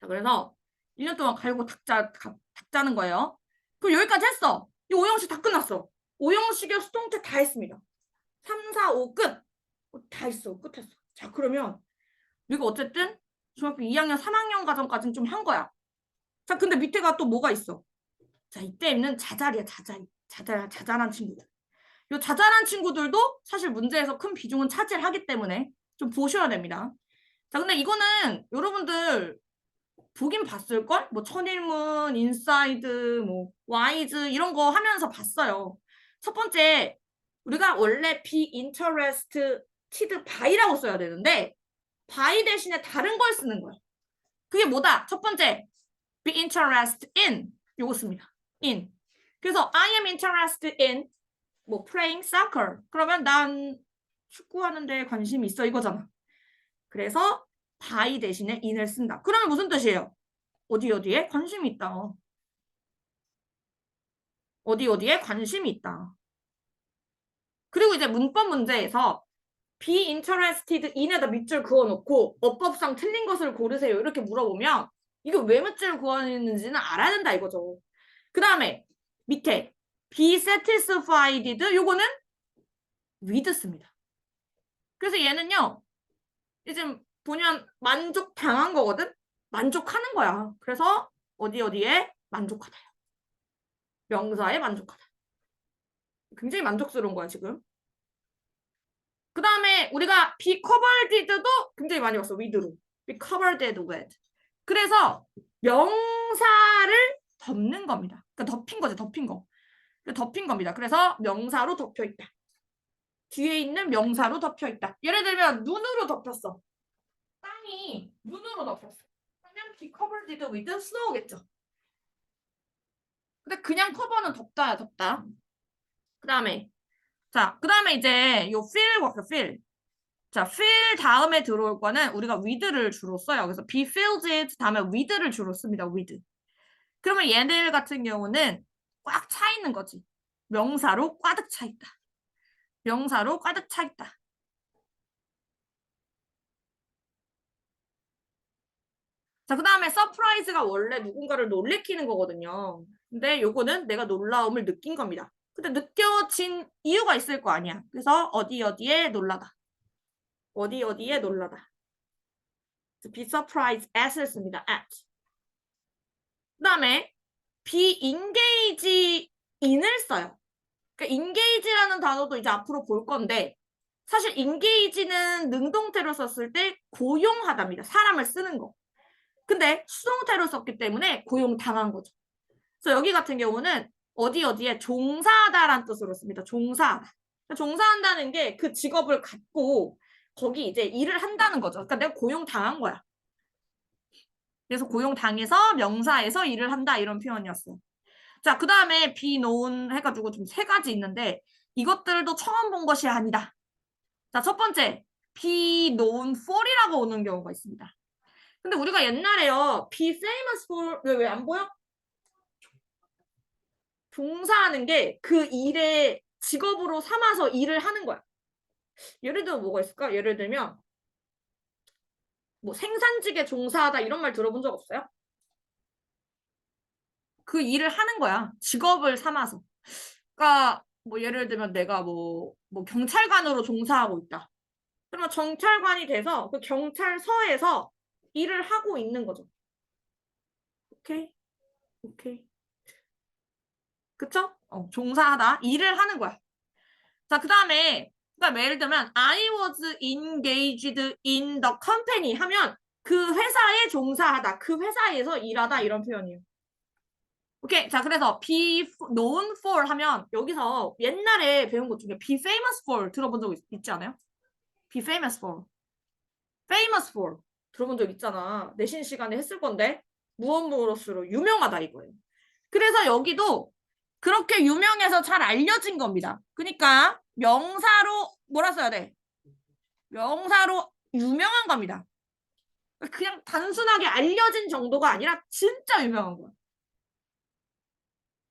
자, 그래서 1년 동안 갈고 닦자는 거예요. 그럼 여기까지 했어. 이 5형식 다 끝났어. 5형식의 수동태 다 했습니다. 3, 4, 5 끝. 다 했어. 끝했어. 자, 그러면 이거 어쨌든 중학교 2학년, 3학년 과정까지는 좀 한 거야. 자, 근데 밑에가 또 뭐가 있어? 자, 이때 있는 자잘이야, 자잘한 친구들. 이 자잘한 친구들도 사실 문제에서 큰 비중은 차지하기 때문에 좀 보셔야 됩니다. 자, 근데 이거는 여러분들 보긴 봤을걸? 뭐 천일문, 인사이드, 뭐 와이즈 이런 거 하면서 봤어요. 첫 번째, 우리가 원래 be interested by라고 써야 되는데 by 대신에 다른 걸 쓰는 거야. 그게 뭐다? 첫 번째, be interested in 요거 씁니다. in. 그래서 I am interested in 뭐 playing soccer. 그러면 난 축구하는 데 관심이 있어 이거잖아. 그래서 by 대신에 in을 쓴다. 그러면 무슨 뜻이에요? 어디에 관심이 있다. 어디에 관심이 있다. 그리고 이제 문법 문제에서 be interested in에다 밑줄 그어놓고 어법상 틀린 것을 고르세요. 이렇게 물어보면 이거 왜 밑줄 그어있는지는 알아야 된다 이거죠. 그 다음에 밑에 be satisfied 요거는 with 씁니다. 그래서 얘는요. 지금 보면 만족당한 거거든? 만족하는 거야. 그래서 어디에 만족하다요. 명사에 만족하다. 굉장히 만족스러운 거야 지금. 그 다음에 우리가 be covered도 굉장히 많이 봤어. with로. be covered with. 그래서 명사를 덮는 겁니다. 그러니까 덮인 거지. 덮인 거. 덮인 겁니다. 그래서 명사로 덮여 있다. 뒤에 있는 명사로 덮여 있다. 예를 들면 눈으로 덮였어. 땅이 눈으로 덮였어. 그러면 be covered with snow겠죠. 근데 그냥 커버는 덥다야, 덥다. 그다음에 그다음에 이제 요 fill 볼게요, fill. 자, fill 다음에 들어올 거는 우리가 with를 주로 써요. 그래서 be filled it 다음에 with를 주로 씁니다, with. 그러면 얘들 같은 경우는 꽉 차 있는 거지. 명사로 꽉 차 있다. 명사로 꽉 차 있다. 자, 그 다음에 서프라이즈가 원래 누군가를 놀래키는 거거든요. 근데 요거는 내가 놀라움을 느낀 겁니다. 근데 느껴진 이유가 있을 거 아니야. 그래서 어디 어디에 놀라다. 어디 어디에 놀라다. be surprised at을 씁니다. at. 그 다음에 be engage in을 써요. 그러니까 engage라는 단어도 이제 앞으로 볼 건데 사실 engage는 능동태로 썼을 때 고용하답니다. 사람을 쓰는 거. 근데 수동태로 썼기 때문에 고용당한 거죠. 그래서 여기 같은 경우는 어디 어디에 종사하다라는 뜻으로 씁니다. 종사하다. 종사한다는 게 그 직업을 갖고 거기 이제 일을 한다는 거죠. 그러니까 내가 고용당한 거야. 그래서 고용당해서 명사에서 일을 한다 이런 표현이었어요. 자, 그 다음에 be known 해가지고 좀 세 가지 있는데 이것들도 처음 본 것이 아니다. 자, 첫 번째 be known for이라고 오는 경우가 있습니다. 근데 우리가 옛날에요 be famous for 왜 안 보여? 종사하는 게 그 일에 직업으로 삼아서 일을 하는 거야. 예를 들면 뭐가 있을까? 예를 들면 뭐 생산직에 종사하다 이런 말 들어본 적 없어요? 그 일을 하는 거야. 직업을 삼아서. 그러니까 뭐 예를 들면 내가 뭐 경찰관으로 종사하고 있다. 그러면 경찰관이 돼서 그 경찰서에서 일을 하고 있는 거죠. 오케이? 오케이. 그쵸? 종사하다. 일을 하는 거야. 자, 그다음에 그러니까 예를 들면 I was engaged in the company 하면 그 회사에 종사하다. 그 회사에서 일하다 이런 표현이에요. 오케이. 자, 그래서 be known for 하면 여기서 옛날에 배운 것 중에 be famous for 들어본 적 있지 않아요? be famous for. famous for. 들어본 적 있잖아. 내신 시간에 했을 건데 무엇으로 유명하다 이거예요. 그래서 여기도 그렇게 유명해서 잘 알려진 겁니다. 그러니까 명사로 뭐라 써야 돼? 명사로 유명한 겁니다. 그냥 단순하게 알려진 정도가 아니라 진짜 유명한 거야.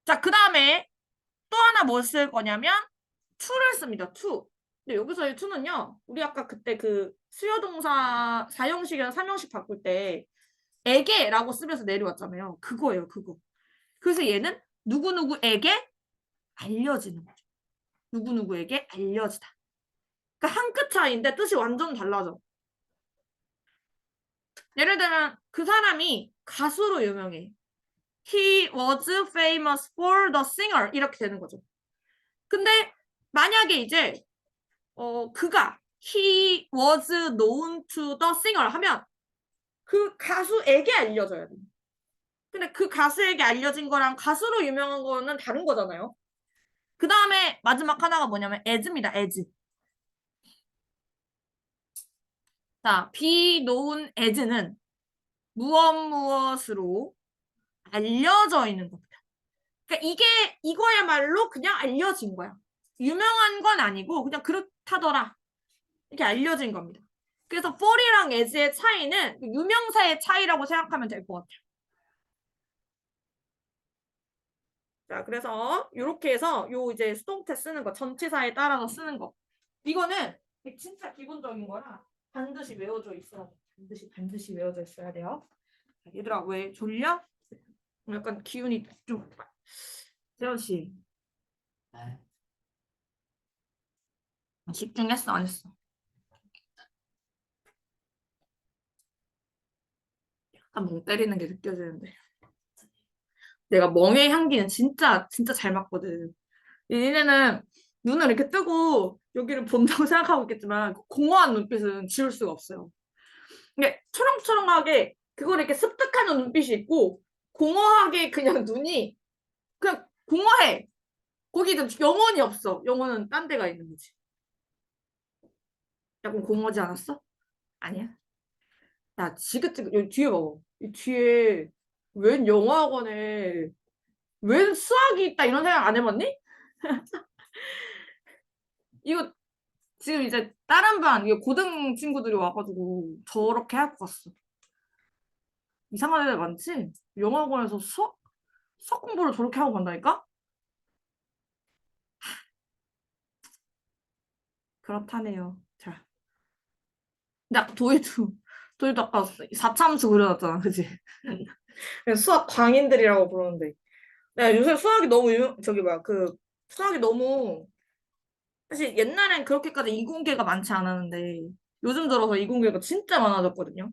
자, 그 다음에 또 하나 뭐 쓸 거냐면 to를 씁니다. to. 근데 여기서의 to는요. 우리 아까 그때 그 수요동사 4형식이랑 3형식 바꿀 때 에게라고 쓰면서 내려왔잖아요. 그거예요. 그거. 그래서 얘는 누구누구에게 알려지는 거죠. 누구누구에게 알려지다. 그러니까 한 끗 차이인데 뜻이 완전 달라져. 예를 들면 그 사람이 가수로 유명해. He was famous for the singer 이렇게 되는 거죠. 근데 만약에 이제 그가 he was known to the singer 하면 그 가수에게 알려져야 돼. 근데 그 가수에게 알려진 거랑 가수로 유명한 거는 다른 거잖아요. 그 다음에 마지막 하나가 뭐냐면 as입니다. as. 자, be known as는 무엇으로 알려져 있는 겁니다. 그러니까 이거야말로 그냥 알려진 거야. 유명한 건 아니고 그냥 그렇다더라. 이렇게 알려진 겁니다. 그래서 for이랑 as의 차이는 유명사의 차이라고 생각하면 될 것 같아요. 자, 그래서 이렇게 해서 요 이제 수동태 쓰는 거, 전치사에 따라서 쓰는 거. 이거는 진짜 기본적인 거라 반드시 외워져 있어야 돼. 반드시 외워져 있어야 돼요. 자, 얘들아, 왜 졸려? 약간 기운이 좀. 재현 씨. 네. 집중했어, 안 했어? 약간 멍 때리는 게 느껴지는데. 내가 멍의 향기는 진짜 진짜 잘 맞거든. 얘네는 눈을 이렇게 뜨고 여기를 본다고 생각하고 있겠지만 그 공허한 눈빛은 지울 수가 없어요. 근데 초롱초롱하게 그걸 이렇게 습득하는 눈빛이 있고 공허하게 그냥 눈이 그냥 공허해. 거기는 영혼이 없어. 영혼은 딴 데가 있는 거지. 약간 공허하지 않았어? 아니야. 야, 지긋지긋, 여기 뒤에 봐봐. 이 뒤에 웬 영어학원에 웬 수학이 있다 이런 생각 안 해봤니? 이거 지금 이제 다른 반, 이게 고등 친구들이 와가지고 저렇게 할 것 같았어. 이상한 애들 많지? 영어학원에서 수학 공부를 저렇게 하고 간다니까? 그렇다네요. 자, 근데 아까 도희도 아까 4참수 그려놨잖아, 그지? 수학 광인들이라고 부르는데. 야, 요새 수학이 너무 저기 뭐야, 수학이 너무, 사실 옛날엔 그렇게까지 이공계가 많지 않았는데, 요즘 들어서 이공계가 진짜 많아졌거든요.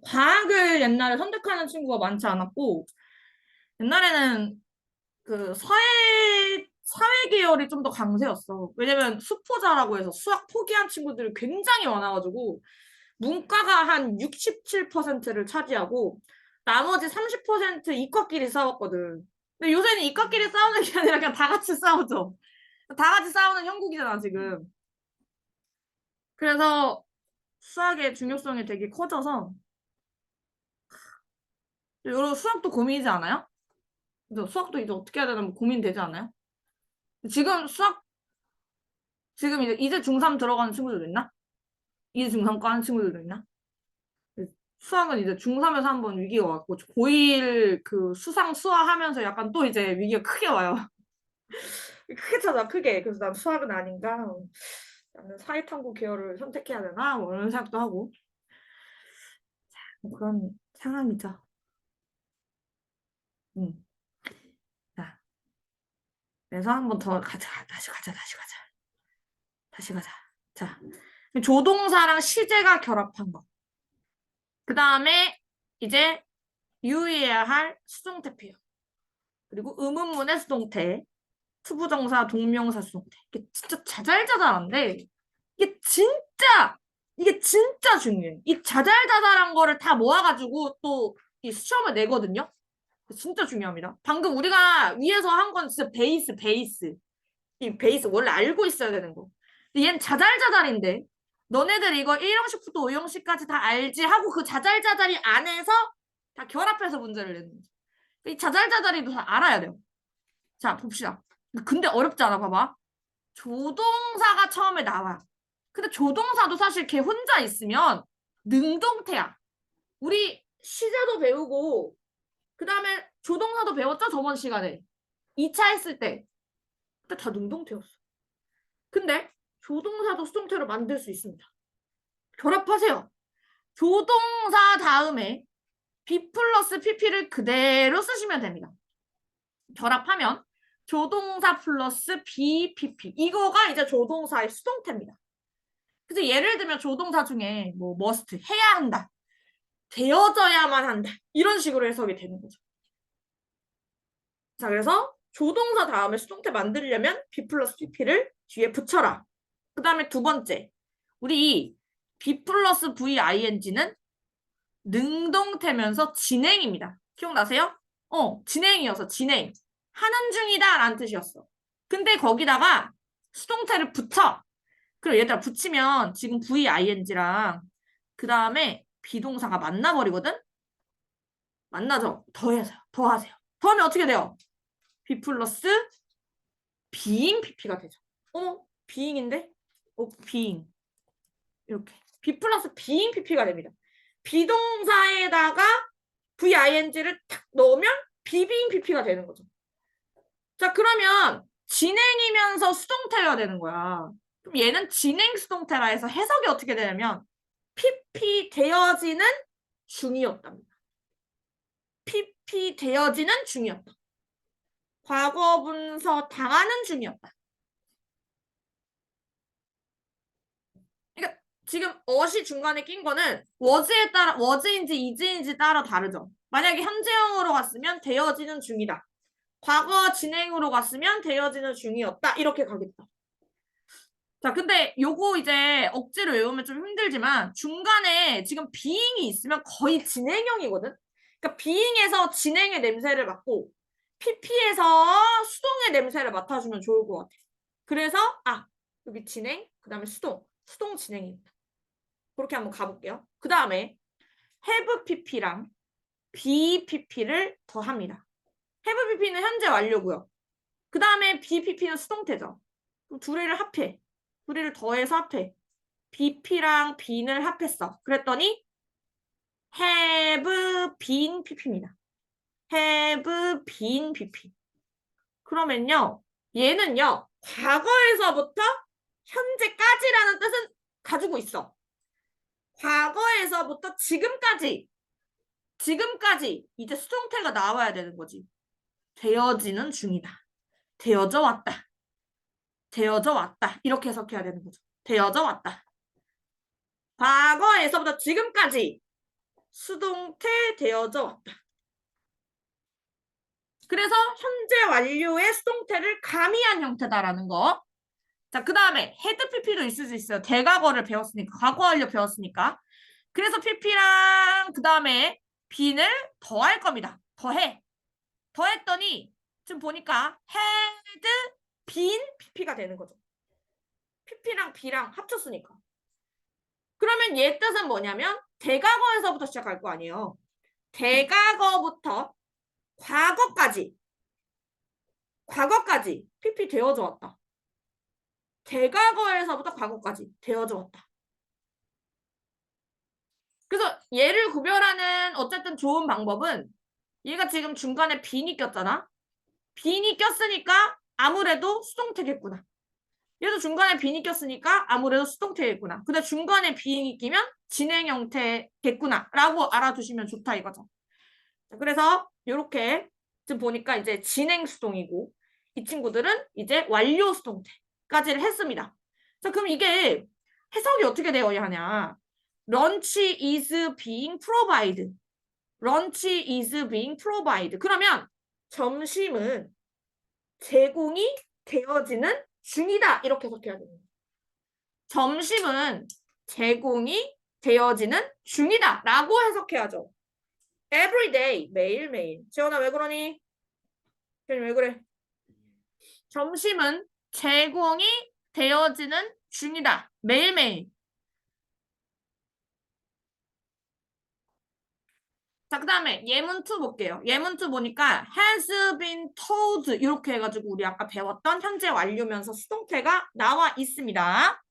과학을 옛날에 선택하는 친구가 많지 않았고, 옛날에는 사회 계열이 좀 더 강세였어. 왜냐면 수포자라고 해서 수학 포기한 친구들이 굉장히 많아가지고, 문과가 한 67%를 차지하고, 나머지 30% 이과끼리 싸웠거든. 근데 요새는 이과끼리 싸우는 게 아니라 그냥 다 같이 싸우죠. 다 같이 싸우는 형국이잖아, 지금. 그래서 수학의 중요성이 되게 커져서, 여러 수학도 고민이지 않아요? 근데 수학도 이제 어떻게 해야 되나 뭐 고민되지 않아요? 지금 지금 이제 중3 들어가는 친구들도 있나? 이제 중3과 하는 친구들도 있나? 수학은 이제 중3에서 한번 위기가 왔고, 고1 수상 수화하면서 약간 또 이제 위기가 크게 와요. 크게 찾아, 크게. 그래서 난 수학은 아닌가? 나는 사회탐구 계열을 선택해야 되나? 뭐 이런 생각도 하고. 뭐 그런 상황이죠. 음. 자, 그래서 한 번 더 가자. 다시 가자. 다시 가자. 자, 조동사랑 시제가 결합한 거. 그 다음에 이제 유의해야 할 수동태 표현. 그리고 의문문의 수동태. 투부정사, 동명사, 수동태. 이게 진짜 자잘자잘한데 이게 진짜 중요해. 이 자잘자잘한 거를 다 모아가지고 또 이 시험을 내거든요. 진짜 중요합니다. 방금 우리가 위에서 한 건 진짜 베이스. 이 베이스 원래 알고 있어야 되는 거. 근데 얘는 자잘자잘인데 너네들 이거 1형식부터 5형식까지 다 알지 하고 그 자잘자잘이 안에서 다 결합해서 문제를 내는 거죠. 이 자잘자잘이도 다 알아야 돼요. 자, 봅시다. 근데 어렵지 않아, 봐봐. 조동사가 처음에 나와. 근데 조동사도 사실 걔 혼자 있으면 능동태야. 우리 시제도 배우고 그 다음에 조동사도 배웠죠? 저번 시간에. 2차 했을 때. 그때 다 능동태였어. 근데 조동사도 수동태로 만들 수 있습니다. 결합하세요. 조동사 다음에 B 플러스 PP를 그대로 쓰시면 됩니다. 결합하면 조동사 플러스 BPP. 이거가 이제 조동사의 수동태입니다. 그래서 예를 들면 조동사 중에 뭐 must 해야 한다. 되어져야만 한다. 이런 식으로 해석이 되는 거죠. 자, 그래서 조동사 다음에 수동태 만들려면 B 플러스 PP를 뒤에 붙여라. 그 다음에 두 번째. 우리 B 플러스 VING는 능동태면서 진행입니다. 기억나세요? 진행이어서 진행. 하는 중이다 라는 뜻이었어. 근데 거기다가 수동태를 붙여. 그럼 얘들아 붙이면 지금 VING랑 그 다음에 비동사가 만나버리거든? 만나죠? 더하세요. 더하면 어떻게 돼요? B 플러스 비잉 PP가 되죠. 비잉인데? 비잉. 이렇게. B 플러스 비잉 PP가 됩니다. 비동사에다가 VING를 탁 넣으면 비빙 PP가 되는 거죠. 자, 그러면 진행이면서 수동태여야 되는 거야. 그럼 얘는 진행 수동태라 해서 해석이 어떻게 되냐면 PP 되어지는 중이었답니다. PP 되어지는 중이었다. 과거 분서 당하는 중이었다. 그러니까 지금 어시 중간에 낀 거는 was에 따라 was인지 is인지 따라 다르죠. 만약에 현재형으로 갔으면 되어지는 중이다. 과거 진행으로 갔으면 되어지는 중이었다. 이렇게 가겠다. 자, 근데 요거 이제 억지로 외우면 좀 힘들지만 중간에 지금 being이 있으면 거의 진행형이거든. 그러니까 being에서 진행의 냄새를 맡고 pp에서 수동의 냄새를 맡아주면 좋을 것 같아. 그래서 여기 진행, 그 다음에 수동 진행입니다. 그렇게 한번 가볼게요. 그 다음에 have pp랑 be pp를 더합니다. have pp는 현재 완료고요. 그 다음에 be pp는 수동태죠. 그럼 두 개를 합해. 두 개를 더해서 합해. BP랑 be는 합했어. 그랬더니 have been pp입니다. have been pp. 그러면요. 얘는요. 과거에서부터 현재까지라는 뜻은 가지고 있어. 과거에서부터 지금까지 이제 수동태가 나와야 되는 거지. 되어지는 중이다. 되어져 왔다. 되어져 왔다. 이렇게 해석해야 되는 거죠. 되어져 왔다. 과거에서부터 지금까지 수동태 되어져 왔다. 그래서 현재 완료의 수동태를 가미한 형태다라는 거. 자, 그 다음에 had pp도 있을 수 있어요. 대과거를 배웠으니까, 과거 완료 배웠으니까. 그래서 pp랑 그 다음에 be를 더할 겁니다. 더해. 더했더니 지금 보니까 had been pp가 되는 거죠. pp랑 be랑 합쳤으니까. 그러면 얘 뜻은 뭐냐면 대과거에서부터 시작할 거 아니에요. 대과거부터 과거까지 pp 되어져 왔다. 대과거에서부터 과거까지 되어져 왔다. 그래서 얘를 구별하는 어쨌든 좋은 방법은 얘가 지금 중간에 bean이 꼈잖아. bean이 꼈으니까 아무래도 수동태겠구나. 얘도 중간에 bean이 꼈으니까 아무래도 수동태겠구나. 근데 중간에 being이 끼면 진행 형태겠구나 라고 알아두시면 좋다 이거죠. 그래서 이렇게 지금 보니까 이제 진행 수동이고 이 친구들은 이제 완료 수동태까지를 했습니다. 자, 그럼 이게 해석이 어떻게 되어야 하냐. Lunch is being provided. Lunch is being provided. 그러면 점심은 제공이 되어지는 중이다. 이렇게 해석해야 됩니다. 점심은 제공이 되어지는 중이다. 라고 해석해야죠. Every day, 매일매일. 재원아 왜 그러니? 왜 그래? 점심은 제공이 되어지는 중이다. 매일매일. 자, 그 다음에 예문2 볼게요. 예문2 보니까 has been told 이렇게 해가지고 우리 아까 배웠던 현재 완료면서 수동태가 나와 있습니다.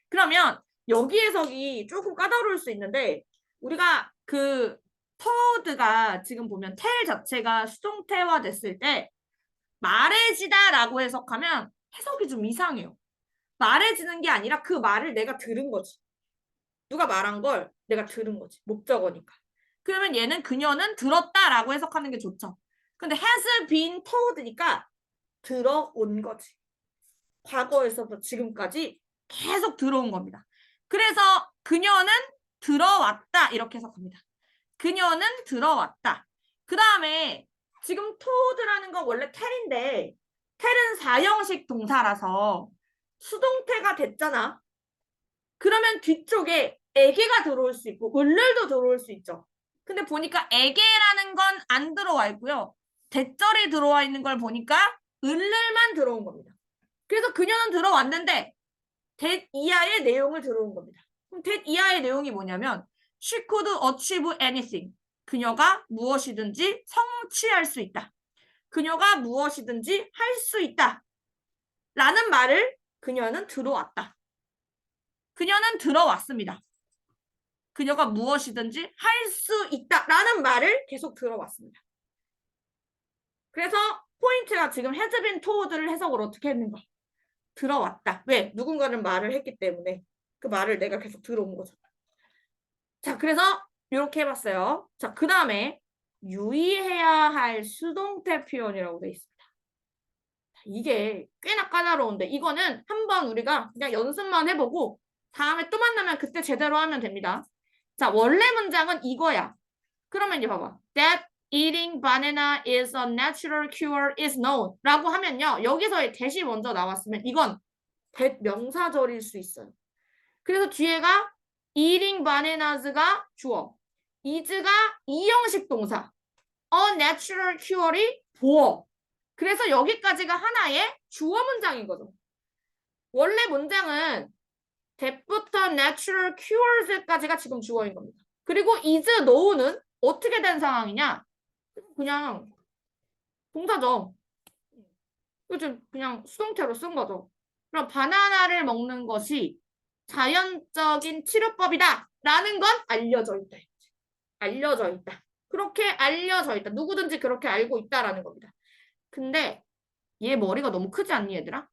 그러면 여기 해석이 조금 까다로울 수 있는데 우리가 그 told가 지금 보면 tell 자체가 수동태화 됐을 때 말해지다 라고 해석하면 해석이 좀 이상해요. 말해지는 게 아니라 그 말을 내가 들은 거지. 누가 말한 걸 내가 들은 거지. 목적어니까. 그러면 얘는 그녀는 들었다라고 해석하는 게 좋죠. 근데 has been told니까 들어온 거지. 과거에서부터 지금까지 계속 들어온 겁니다. 그래서 그녀는 들어왔다 이렇게 해석합니다. 그녀는 들어왔다. 그 다음에 지금 told라는 건 원래 tell인데 tell은 4형식 동사라서 수동태가 됐잖아. 그러면 뒤쪽에 에게가 들어올 수 있고 을을도 들어올 수 있죠. 근데 보니까 에게라는 건 안 들어와 있고요. 대절이 들어와 있는 걸 보니까 을을만 들어온 겁니다. 그래서 그녀는 들어왔는데 that 이하의 내용을 들어온 겁니다. 그럼 that 이하의 내용이 뭐냐면 she could achieve anything. 그녀가 무엇이든지 성취할 수 있다. 그녀가 무엇이든지 할 수 있다. 라는 말을 그녀는 들어왔다. 그녀는 들어왔습니다. 그녀가 무엇이든지 할 수 있다라는 말을 계속 들어왔습니다. 그래서 포인트가 지금 has been told를 해석을 어떻게 했는가? 들어왔다. 왜? 누군가는 말을 했기 때문에 그 말을 내가 계속 들어온 거죠. 자, 그래서 이렇게 해봤어요. 자, 그 다음에 유의해야 할 수동태 표현이라고 되어 있습니다. 이게 꽤나 까다로운데 이거는 한번 우리가 그냥 연습만 해보고 다음에 또 만나면 그때 제대로 하면 됩니다. 자, 원래 문장은 이거야. 그러면 이제 봐봐. That eating banana is a natural cure is known. 라고 하면요. 여기서의 that이 먼저 나왔으면 이건 that 명사절일 수 있어요. 그래서 뒤에가 eating bananas가 주어. is가 이형식 동사. a natural cure이 보어. 그래서 여기까지가 하나의 주어 문장인 거죠. 원래 문장은 that부터 natural cures까지가 지금 주어인 겁니다. 그리고 is know는 어떻게 된 상황이냐? 그냥 동사죠. 요즘 그냥 수동태로 쓴 거죠. 그럼 바나나를 먹는 것이 자연적인 치료법이다 라는 건 알려져 있다. 알려져 있다. 그렇게 알려져 있다. 누구든지 그렇게 알고 있다라는 겁니다. 근데 얘 머리가 너무 크지 않니 얘들아?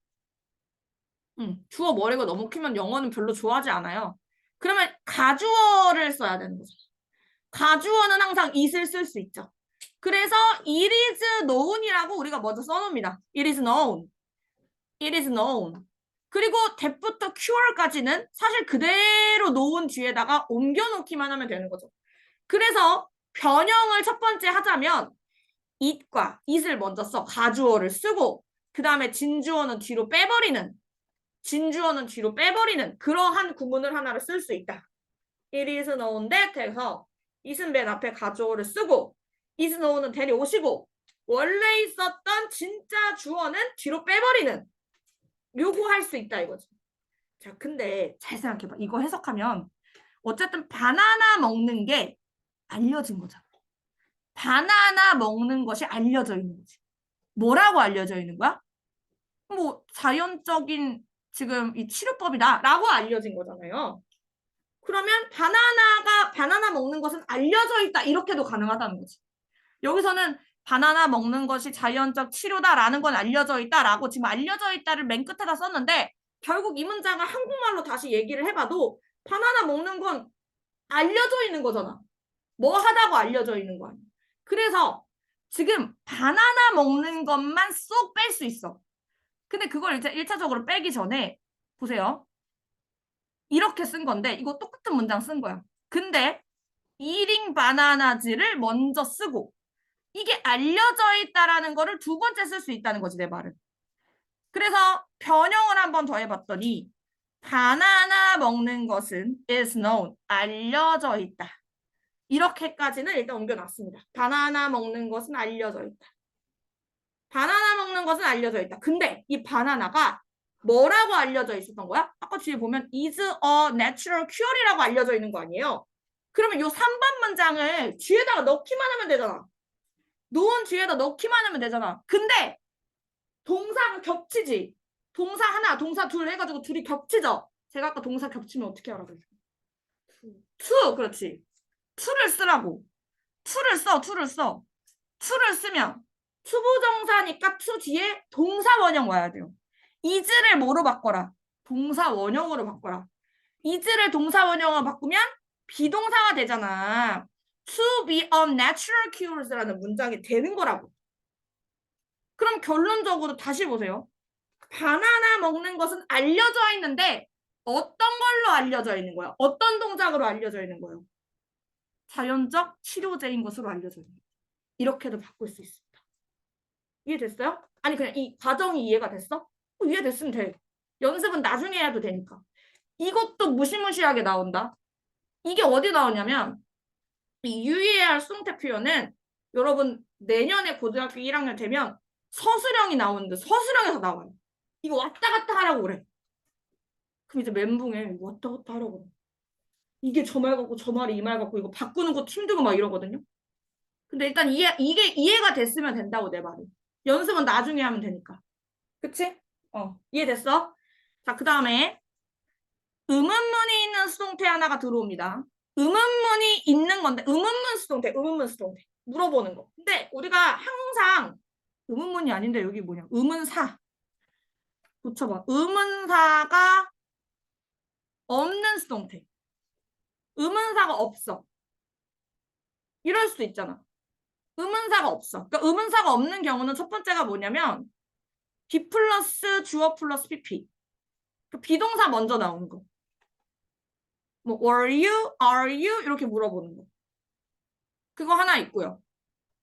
주어 머리가 너무 크면 영어는 별로 좋아하지 않아요. 그러면 가주어를 써야 되는 거죠. 가주어는 항상 it을 쓸 수 있죠. 그래서 it is known이라고 우리가 먼저 써놓습니다. it is known. it is known. 그리고 that부터 cure까지는 사실 그대로 known 뒤에다가 옮겨놓기만 하면 되는 거죠. 그래서 변형을 첫 번째 하자면 it과 it을 먼저 써 가주어를 쓰고 그 다음에 진주어는 뒤로 빼버리는 그러한 구문을 하나를 쓸 수 있다. it is known that 해서 it은 맨 앞에 가주어를 쓰고 is known은 데려오시고 원래 있었던 진짜 주어는 뒤로 빼버리는 요거 할 수 있다 이거죠. 자, 근데 잘 생각해봐. 이거 해석하면 어쨌든 바나나 먹는 게 알려진 거잖아. 바나나 먹는 것이 알려져 있는 거지. 뭐라고 알려져 있는 거야? 뭐 자연적인 지금 이 치료법이다라고 알려진 거잖아요. 그러면 바나나 먹는 것은 알려져 있다 이렇게도 가능하다는 거지. 여기서는 바나나 먹는 것이 자연적 치료다라는 건 알려져 있다라고 지금 알려져 있다를 맨 끝에다 썼는데 결국 이 문장을 한국말로 다시 얘기를 해봐도 바나나 먹는 건 알려져 있는 거잖아. 뭐 하다고 알려져 있는 거 아니야. 그래서 지금 바나나 먹는 것만 쏙 뺄 수 있어. 근데 그걸 이제 1차적으로 빼기 전에 보세요. 이렇게 쓴 건데 이거 똑같은 문장 쓴 거야. 근데 eating bananas를 먼저 쓰고 이게 알려져 있다라는 거를 두 번째 쓸 수 있다는 거지 내 말은. 그래서 변형을 한번 더 해봤더니 바나나 먹는 것은 is known, 알려져 있다. 이렇게까지는 일단 옮겨놨습니다. 바나나 먹는 것은 알려져 있다. 바나나 먹는 것은 알려져 있다. 근데 이 바나나가 뭐라고 알려져 있었던 거야? 아까 뒤에 보면 is a natural cure이라고 알려져 있는 거 아니에요? 그러면 이 3번 문장을 뒤에다가 넣기만 하면 되잖아. known 뒤에다 넣기만 하면 되잖아. 근데 동사가 겹치지. 동사 하나, 동사 둘 해가지고 둘이 겹치죠. 제가 아까 동사 겹치면 어떻게 알아? to, 그렇지. to를 쓰라고. to를 써. to를 쓰면 투부정사니까 to 뒤에 동사 원형 와야 돼요. is를 뭐로 바꿔라? 동사 원형으로 바꿔라. is를 동사 원형으로 바꾸면 비동사가 되잖아. to be a natural cures라는 문장이 되는 거라고. 그럼 결론적으로 다시 보세요. 바나나 먹는 것은 알려져 있는데 어떤 걸로 알려져 있는 거야? 어떤 동작으로 알려져 있는 거예요? 자연적 치료제인 것으로 알려져 있는 거예요. 이렇게도 바꿀 수 있습니다. 이해됐어요? 아니 그냥 이 과정이 이해가 됐어? 이해됐으면 돼. 연습은 나중에 해도 되니까. 이것도 무시무시하게 나온다. 이게 어디 나오냐면 이 UER 수동태 표현은 여러분 내년에 고등학교 1학년 되면 서술형이 나오는데 서술형에서 나와요. 이거 왔다 갔다 하라고 그래. 그럼 이제 멘붕에 왔다 갔다 하라고 그래. 이게 저 말 같고 저 말이 이 말 같고 이거 바꾸는 것도 힘들고 막 이러거든요. 근데 일단 이게 이해가 됐으면 된다고 내 말은. 연습은 나중에 하면 되니까. 그치? 이해됐어? 자, 그 다음에 의문문이 있는 수동태 하나가 들어옵니다. 의문문이 있는 건데 의문문 수동태 물어보는 거. 근데 우리가 항상 의문문이 아닌데 여기 뭐냐? 의문사. 붙여봐. 의문사가 없는 수동태. 의문사가 없어. 이럴 수 있잖아. 의문사가 없어. 그러니까 의문사가 없는 경우는 첫 번째가 뭐냐면 be 플러스 주어 플러스 pp. 그러니까 비동사 먼저 나오는 거. 뭐 were you, are you 이렇게 물어보는 거. 그거 하나 있고요.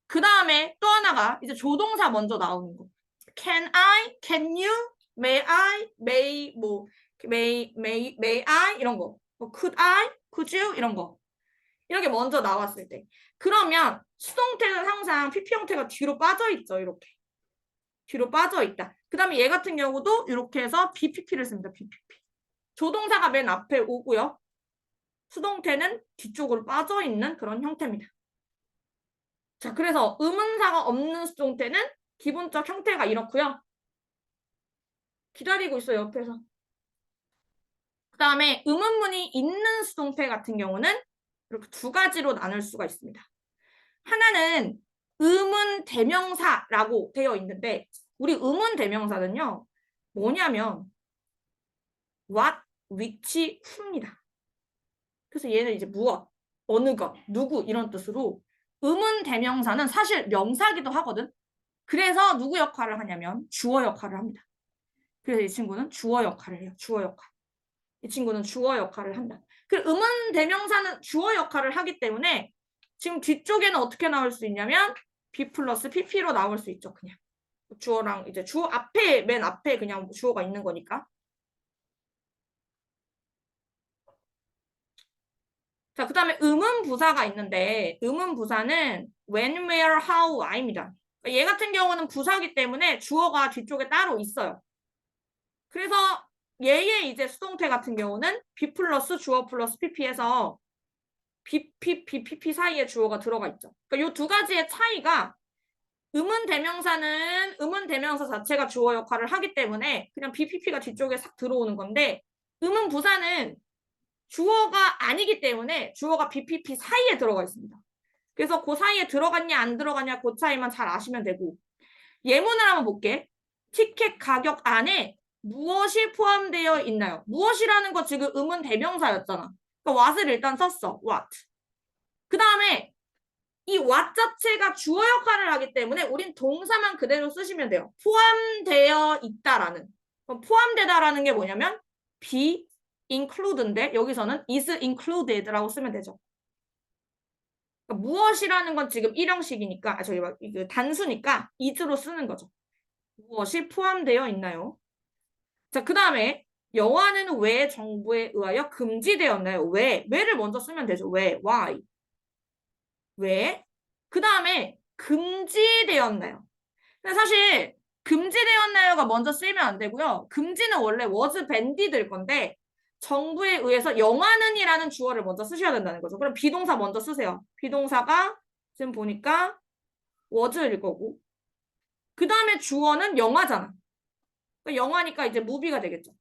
그 다음에 또 하나가 이제 조동사 먼저 나오는 거. Can I, can you, may I, may I 이런 거. 뭐 could I, could you 이런 거. 이렇게 먼저 나왔을 때. 그러면 수동태는 항상 PP 형태가 뒤로 빠져 있죠. 이렇게. 뒤로 빠져 있다. 그 다음에 얘 같은 경우도 이렇게 해서 BPP를 씁니다. BPP. 조동사가 맨 앞에 오고요. 수동태는 뒤쪽으로 빠져있는 그런 형태입니다. 자, 그래서 의문사가 없는 수동태는 기본적 형태가 이렇고요. 기다리고 있어요, 옆에서. 그 다음에 의문문이 있는 수동태 같은 경우는 이렇게 두 가지로 나눌 수가 있습니다. 하나는 의문 대명사라고 되어 있는데 우리 의문 대명사는요. 뭐냐면 what, which, who입니다. 그래서 얘는 이제 무엇, 어느 것, 누구 이런 뜻으로 의문 대명사는 사실 명사기도 하거든. 그래서 누구 역할을 하냐면 주어 역할을 합니다. 그래서 이 친구는 주어 역할을 해요. 주어 역할. 이 친구는 주어 역할을 한다. 그 의문 대명사는 주어 역할을 하기 때문에 지금 뒤쪽에는 어떻게 나올 수 있냐면 B 플러스 PP로 나올 수 있죠. 그냥 주어랑 이제 주어 앞에 맨 앞에 그냥 주어가 있는 거니까. 자, 그 다음에 의문 부사가 있는데 의문 부사는 when, where, how, why입니다. 얘 같은 경우는 부사기 때문에 주어가 뒤쪽에 따로 있어요. 그래서 얘의 이제 수동태 같은 경우는 B 플러스 주어 플러스 PP에서 PP 사이에 주어가 들어가 있죠. 그러니까 이 두 가지의 차이가 의문 대명사는 의문 대명사 자체가 주어 역할을 하기 때문에 그냥 BPP가 뒤쪽에 싹 들어오는 건데 의문 부사는 주어가 아니기 때문에 주어가 BPP 사이에 들어가 있습니다. 그래서 그 사이에 들어갔냐 안 들어갔냐 그 차이만 잘 아시면 되고 예문을 한번 볼게. 티켓 가격 안에 무엇이 포함되어 있나요? 무엇이라는 거 지금 의문 대명사였잖아. 그러니까 what을 일단 썼어. what. 그 다음에 이 what 자체가 주어 역할을 하기 때문에 우린 동사만 그대로 쓰시면 돼요. 포함되어 있다라는. 그럼 포함되다라는 게 뭐냐면 be include인데 여기서는 is included라고 쓰면 되죠. 그러니까 무엇이라는 건 지금 일형식이니까 저기 단수니까 is로 쓰는 거죠. 무엇이 포함되어 있나요? 자, 그 다음에 영화는 왜 정부에 의하여 금지되었나요? 왜를 먼저 쓰면 되죠. why. 왜? 그 다음에 금지되었나요? 근데 사실 금지되었나요가 먼저 쓰이면 안 되고요. 금지는 원래 was banded일 건데 정부에 의해서 영화는이라는 주어를 먼저 쓰셔야 된다는 거죠. 그럼 비동사 먼저 쓰세요. 비동사가 지금 보니까 was일 거고 그 다음에 주어는 영화잖아. 그러니까 영화니까 이제 movie가 되겠죠.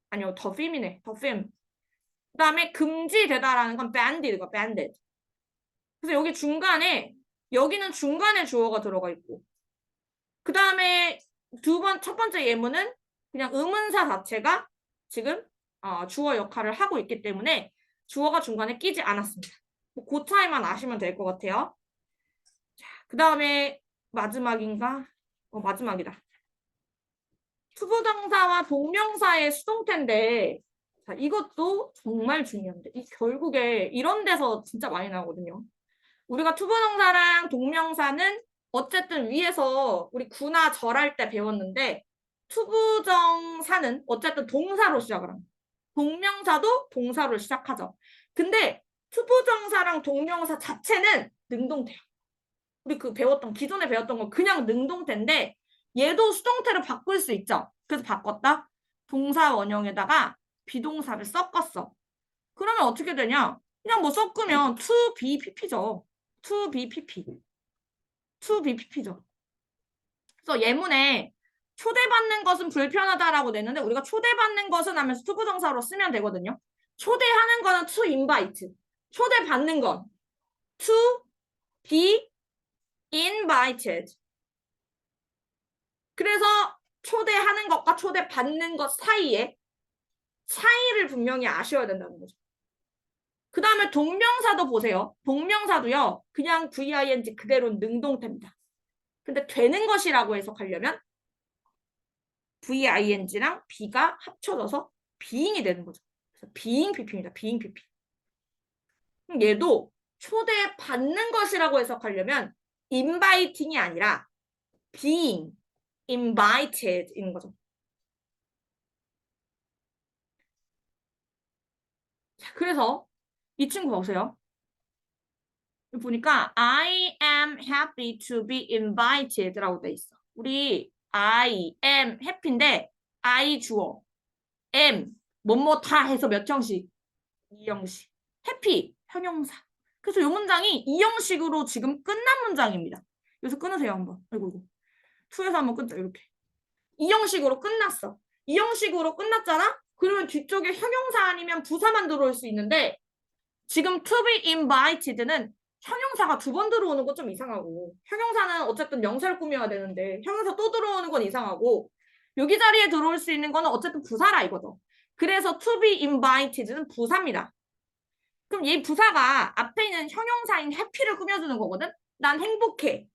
아니요, 더 film이네. 더 film. 그 다음에 금지되다라는 건 banded가 banded. 그래서 여기 중간에 여기는 중간에 주어가 들어가 있고 그 다음에 첫 번째 예문은 그냥 의문사 자체가 지금 주어 역할을 하고 있기 때문에 주어가 중간에 끼지 않았습니다. 그 차이만 아시면 될 것 같아요. 그 다음에 마지막인가? 마지막이다. 투부정사와 동명사의 수동태인데 자, 이것도 정말 중요한데 결국에 이런 데서 진짜 많이 나오거든요. 우리가 투부정사랑 동명사는 어쨌든 위에서 우리 구나 절할 때 배웠는데 투부정사는 어쨌든 동사로 시작을 합니다. 동명사도 동사로 시작하죠. 근데 투부정사랑 동명사 자체는 능동태예요. 우리 기존에 배웠던 건 그냥 능동태인데 얘도 수동태로 바꿀 수 있죠. 그래서 바꿨다. 동사 원형에다가 비동사를 섞었어. 그러면 어떻게 되냐? 그냥 뭐 섞으면 to be pp죠. to be pp. to be pp죠. 그래서 예문에 초대받는 것은 불편하다라고 냈는데 우리가 초대받는 것은 하면서 투부정사로 쓰면 되거든요. 초대하는 거는 to invite. 초대받는 건 to be invited. 그래서 초대하는 것과 초대받는 것 사이에 차이를 분명히 아셔야 된다는 거죠. 그 다음에 동명사도 보세요. 동명사도요. 그냥 VING 그대로 능동태입니다. 근데 되는 것이라고 해석하려면 VING랑 B가 합쳐져서 being이 되는 거죠. 그래서 being PP입니다. being PP. 얘도 초대받는 것이라고 해석하려면 inviting이 아니라 being invited인 거죠. 자, 그래서 이 친구 보세요. 보니까 I am happy to be invited라고 돼 있어. 우리 I am happy인데 I 주어, am 뭐뭐 다 해서 몇 형식? 2형식. 해피 형용사. 그래서 이 문장이 이 형식으로 지금 끝난 문장입니다. 여기서 끊으세요 한번. 아이고. 2에서 한번 끊자 이렇게. 이 형식으로 끝났어. 이 형식으로 끝났잖아? 그러면 뒤쪽에 형용사 아니면 부사만 들어올 수 있는데 지금 to be invited는 형용사가 2번 들어오는 건 좀 이상하고 형용사는 어쨌든 명사를 꾸며야 되는데 형용사 또 들어오는 건 이상하고 여기 자리에 들어올 수 있는 거는 어쨌든 부사라 이거죠. 그래서 to be invited는 부사입니다. 그럼 이 부사가 앞에 있는 형용사인 happy를 꾸며주는 거거든? 난 행복해.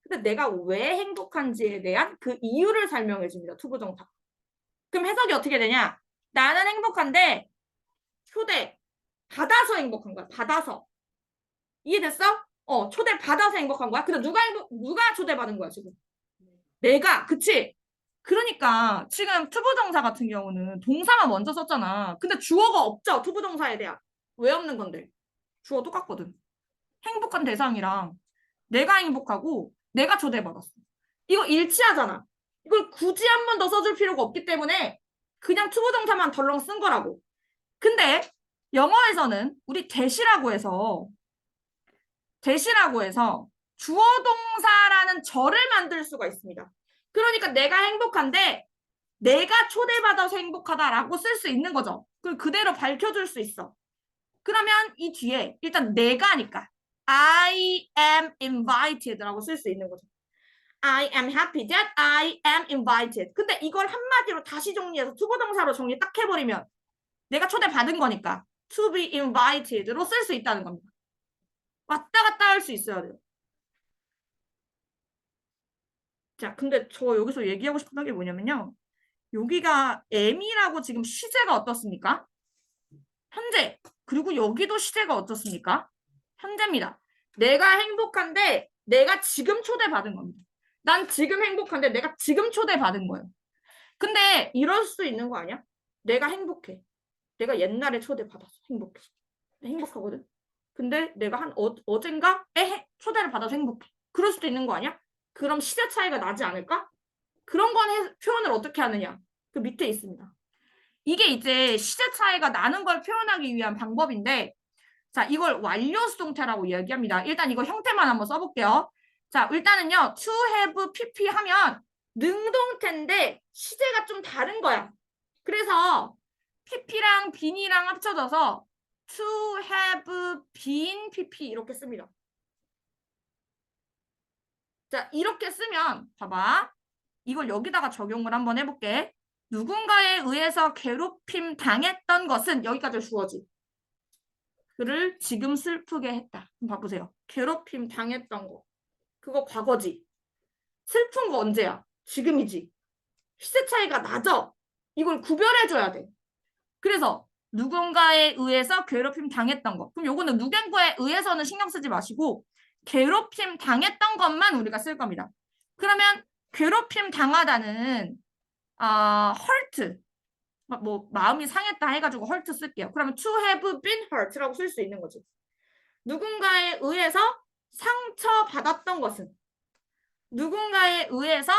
근데 내가 왜 행복한지에 대한 그 이유를 설명해 줍니다. 투부정사. 그럼 해석이 어떻게 되냐? 나는 행복한데 초대 받아서 행복한 거야. 받아서. 이해됐어? 초대 받아서 행복한 거야. 근데 누가 초대받은 거야, 지금? 내가. 그치? 그러니까 지금 투부정사 같은 경우는 동사만 먼저 썼잖아. 근데 주어가 없죠. 투부정사에 대한. 왜 없는 건데? 주어 똑같거든. 행복한 대상이랑 내가 행복하고 내가 초대받았어. 이거 일치하잖아. 이걸 굳이 한 번 더 써줄 필요가 없기 때문에 그냥 투부정사만 덜렁 쓴 거라고. 근데 영어에서는 우리 대시라고 해서 주어 동사라는 절을 만들 수가 있습니다. 그러니까 내가 행복한데 내가 초대받아서 행복하다라고 쓸 수 있는 거죠. 그걸 그대로 밝혀줄 수 있어. 그러면 이 뒤에 일단 내가니까 I am invited라고 쓸 수 있는 거죠. I am happy that I am invited. 근데 이걸 한마디로 다시 정리해서 투부정사로 정리 딱 해버리면 내가 초대받은 거니까 to be invited로 쓸 수 있다는 겁니다. 왔다 갔다 할 수 있어야 돼요. 자, 근데 저 여기서 얘기하고 싶은 게 뭐냐면요. 여기가 am이라고 지금 시제가 어떻습니까? 현재. 그리고 여기도 시제가 어떻습니까? 현재입니다. 내가 행복한데 내가 지금 초대받은 겁니다. 난 지금 행복한데 내가 지금 초대받은 거예요. 근데 이럴 수 있는 거 아니야? 내가 행복해. 내가 옛날에 초대받았어. 행복해. 행복하거든. 근데 내가 어젠가에 초대를 받아서 행복해. 그럴 수도 있는 거 아니야? 그럼 시제 차이가 나지 않을까? 그런 건 표현을 어떻게 하느냐? 그 밑에 있습니다. 이게 이제 시제 차이가 나는 걸 표현하기 위한 방법인데 자, 이걸 완료 수동태라고 이야기합니다. 일단 이거 형태만 한번 써볼게요. 자, 일단은요. to have pp 하면 능동태인데 시제가 좀 다른 거야. 그래서 pp랑 been이랑 합쳐져서 to have been pp 이렇게 씁니다. 자, 이렇게 쓰면 봐봐. 이걸 여기다가 적용을 한번 해볼게. 누군가에 의해서 괴롭힘 당했던 것은 여기까지 주어지. 그를 지금 슬프게 했다. 봐보세요. 괴롭힘 당했던 거. 그거 과거지. 슬픈 거 언제야? 지금이지. 시세 차이가 나죠? 이걸 구별해줘야 돼. 그래서 누군가에 의해서 괴롭힘 당했던 거. 그럼 요거는 누군가에 의해서는 신경 쓰지 마시고 괴롭힘 당했던 것만 우리가 쓸 겁니다. 그러면 괴롭힘 당하다는 hurt 뭐 마음이 상했다 해가지고 hurt 쓸게요. 그러면 to have been hurt라고 쓸 수 있는 거지. 누군가에 의해서 상처받았던 것은 누군가에 의해서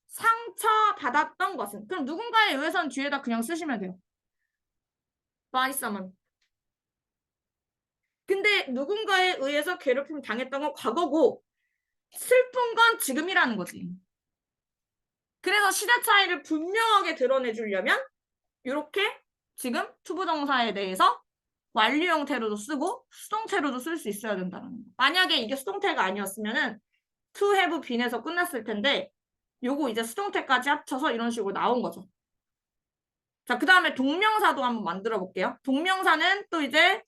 상처받았던 것은 그럼 누군가에 의해서는 뒤에다 그냥 쓰시면 돼요. by someone. 근데 누군가에 의해서 괴롭힘 당했던 건 과거고 슬픈 건 지금이라는 거지. 그래서 시대 차이를 분명하게 드러내주려면 이렇게 지금 투부정사에 대해서 완료 형태로도 쓰고 수동태로도 쓸 수 있어야 된다는 거. 만약에 이게 수동태가 아니었으면은 to have been에서 끝났을 텐데 요거 이제 수동태까지 합쳐서 이런 식으로 나온 거죠. 자, 그 다음에 동명사도 한번 만들어 볼게요. 동명사는 또 이제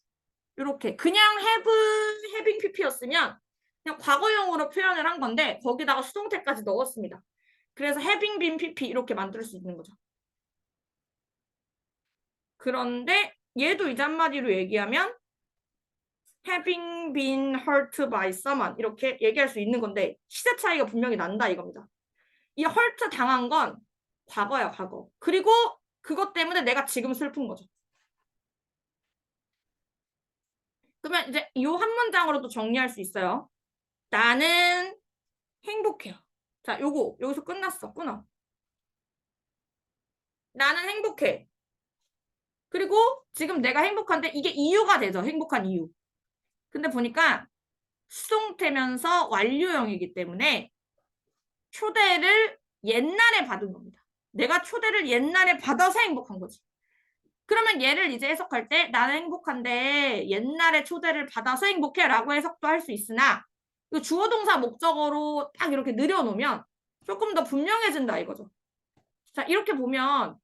이렇게 그냥 having pp였으면 그냥 과거형으로 표현을 한 건데 거기다가 수동태까지 넣었습니다. 그래서 having been pp 이렇게 만들 수 있는 거죠. 그런데 얘도 이제 한마디로 얘기하면 having been hurt by someone 이렇게 얘기할 수 있는 건데 시제 차이가 분명히 난다 이겁니다. 이 hurt 당한 건 과거야 과거. 그리고 그것 때문에 내가 지금 슬픈 거죠. 그러면 이제 이 한 문장으로도 정리할 수 있어요. 나는 행복해요. 자, 요거 여기서 끝났어. 끊어. 나는 행복해. 그리고 지금 내가 행복한데 이게 이유가 되죠. 행복한 이유. 근데 보니까 수동태면서 완료형이기 때문에 초대를 옛날에 받은 겁니다. 내가 초대를 옛날에 받아서 행복한 거지. 그러면 얘를 이제 해석할 때 나는 행복한데 옛날에 초대를 받아서 행복해 라고 해석도 할 수 있으나 주어 동사 목적어로 딱 이렇게 늘여놓으면 조금 더 분명해진다 이거죠. 자, 이렇게 보면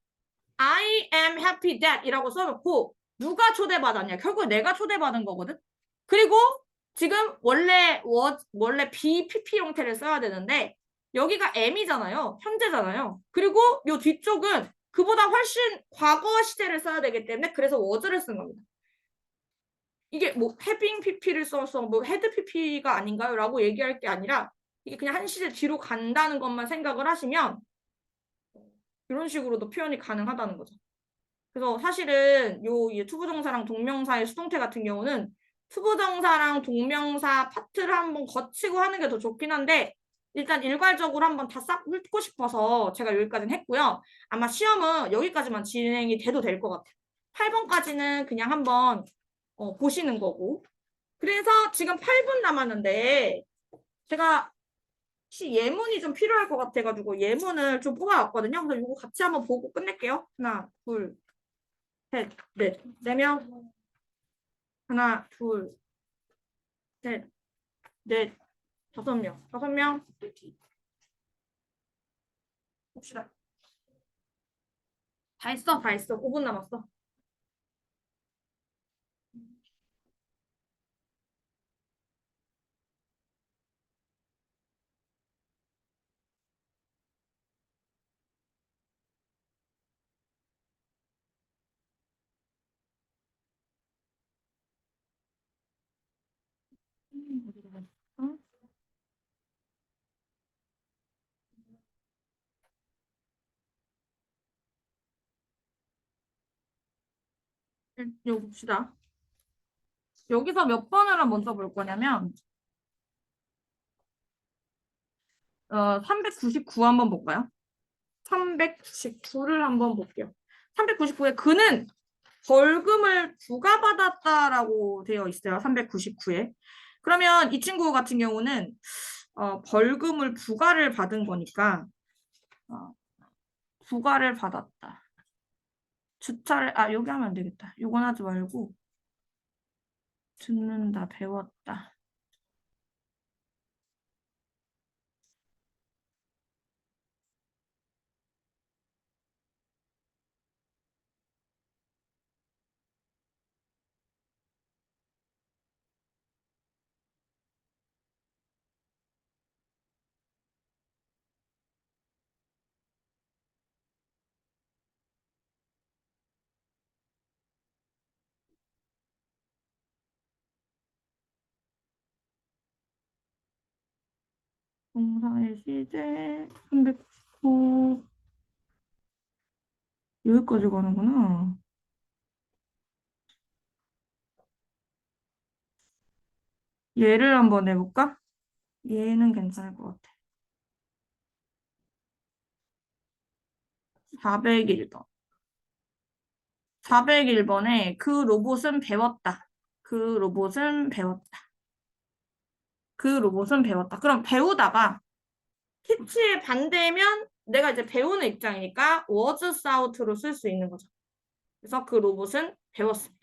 I am happy that 이라고 써놓고 누가 초대받았냐? 결국 내가 초대받은 거거든. 그리고 지금 원래 BPP 형태를 써야 되는데 여기가 am이잖아요. 현재잖아요. 그리고 요 뒤쪽은 그보다 훨씬 과거 시제를 써야 되기 때문에 그래서 was를 쓴 겁니다. 이게 뭐 having pp를 써서 뭐 had pp가 아닌가요? 라고 얘기할 게 아니라 이게 그냥 한 시제 뒤로 간다는 것만 생각을 하시면 이런 식으로도 표현이 가능하다는 거죠. 그래서 사실은 요 투부정사랑 동명사의 수동태 같은 경우는 투부정사랑 동명사 파트를 한번 거치고 하는 게 더 좋긴 한데 일단 일괄적으로 한번 다 싹 훑고 싶어서 제가 여기까지는 했고요. 아마 시험은 여기까지만 진행이 돼도 될 것 같아요. 8번까지는 그냥 한번 보시는 거고. 그래서 지금 8분 남았는데 제가 혹시 예문이 좀 필요할 것 같아가지고 예문을 좀 뽑아왔거든요. 그래서 이거 같이 한번 보고 끝낼게요. 하나, 둘, 셋, 넷, 4명. 하나, 둘, 셋, 넷, 5명. 5명. 봅시다. 다 했어, 다 했어. 5분 남았어. 어디로 갔어? 여기 봅시다. 여기서 몇 번을 먼저 볼 거냐면 399 한번 볼까요? 399를 한번 볼게요. 399에 그는 벌금을 부과받았다라고 되어 있어요. 399에. 그러면 이 친구 같은 경우는 벌금을 부과를 받은 거니까 어, 부과를 받았다. 주차를 여기 하면 안 되겠다. 요건 하지 말고 듣는다, 배웠다. 동사의 시제 399 여기까지 가는구나. 얘를 한번 해볼까? 얘는 괜찮을 것 같아. 401번. 401번에 그 로봇은 배웠다. 그 로봇은 배웠다. 그 로봇은 배웠다. 그럼 배우다가 teach의 반대면 내가 이제 배우는 입장이니까 was out로 쓸 수 있는 거죠. 그래서 그 로봇은 배웠습니다.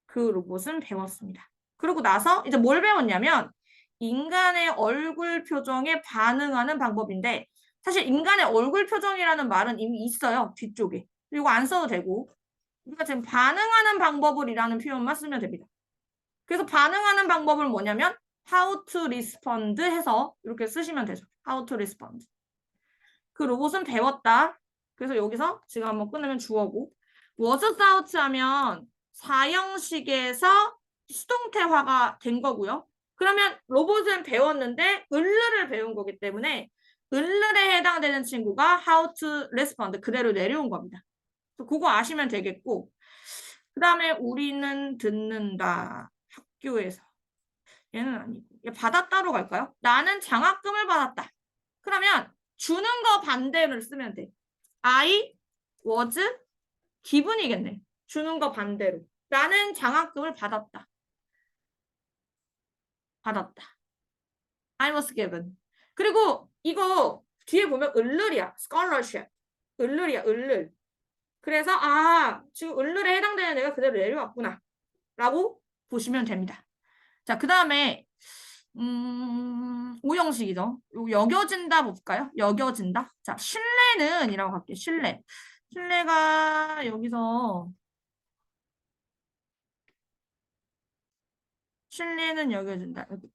그 로봇은 배웠습니다. 그러고 나서 이제 뭘 배웠냐면 인간의 얼굴 표정에 반응하는 방법인데 사실 인간의 얼굴 표정이라는 말은 이미 있어요. 뒤쪽에. 이거 안 써도 되고 우리가 지금 반응하는 방법을이라는 표현만 쓰면 됩니다. 그래서 반응하는 방법은 뭐냐면 how to respond 해서 이렇게 쓰시면 되죠. how to respond. 그 로봇은 배웠다. 그래서 여기서 지금 한번 끝내면 주어고 was out 하면 4형식에서 수동태화가 된 거고요. 그러면 로봇은 배웠는데 을르를 배운 거기 때문에 을르에 해당되는 친구가 how to respond 그대로 내려온 겁니다. 그거 아시면 되겠고 그 다음에 우리는 듣는다. 학교에서. 얘는 아니고. 받았다로 갈까요? 나는 장학금을 받았다. 그러면 주는 거 반대를 쓰면 돼. I was given이겠네. 주는 거 반대로. 나는 장학금을 받았다. 받았다. I was given. 그리고 이거 뒤에 보면 을를이야. scholarship. 을를이야, 을를. 그래서 지금 을를에 해당되는 애가 그대로 내려왔구나. 라고 보시면 됩니다. 자, 그 다음에 오형식이죠. 여겨진다 볼까요? 여겨진다. 자, 신뢰는 이라고 할게요. 신뢰. 신뢰가 여기서 신뢰는 여겨진다. 여기.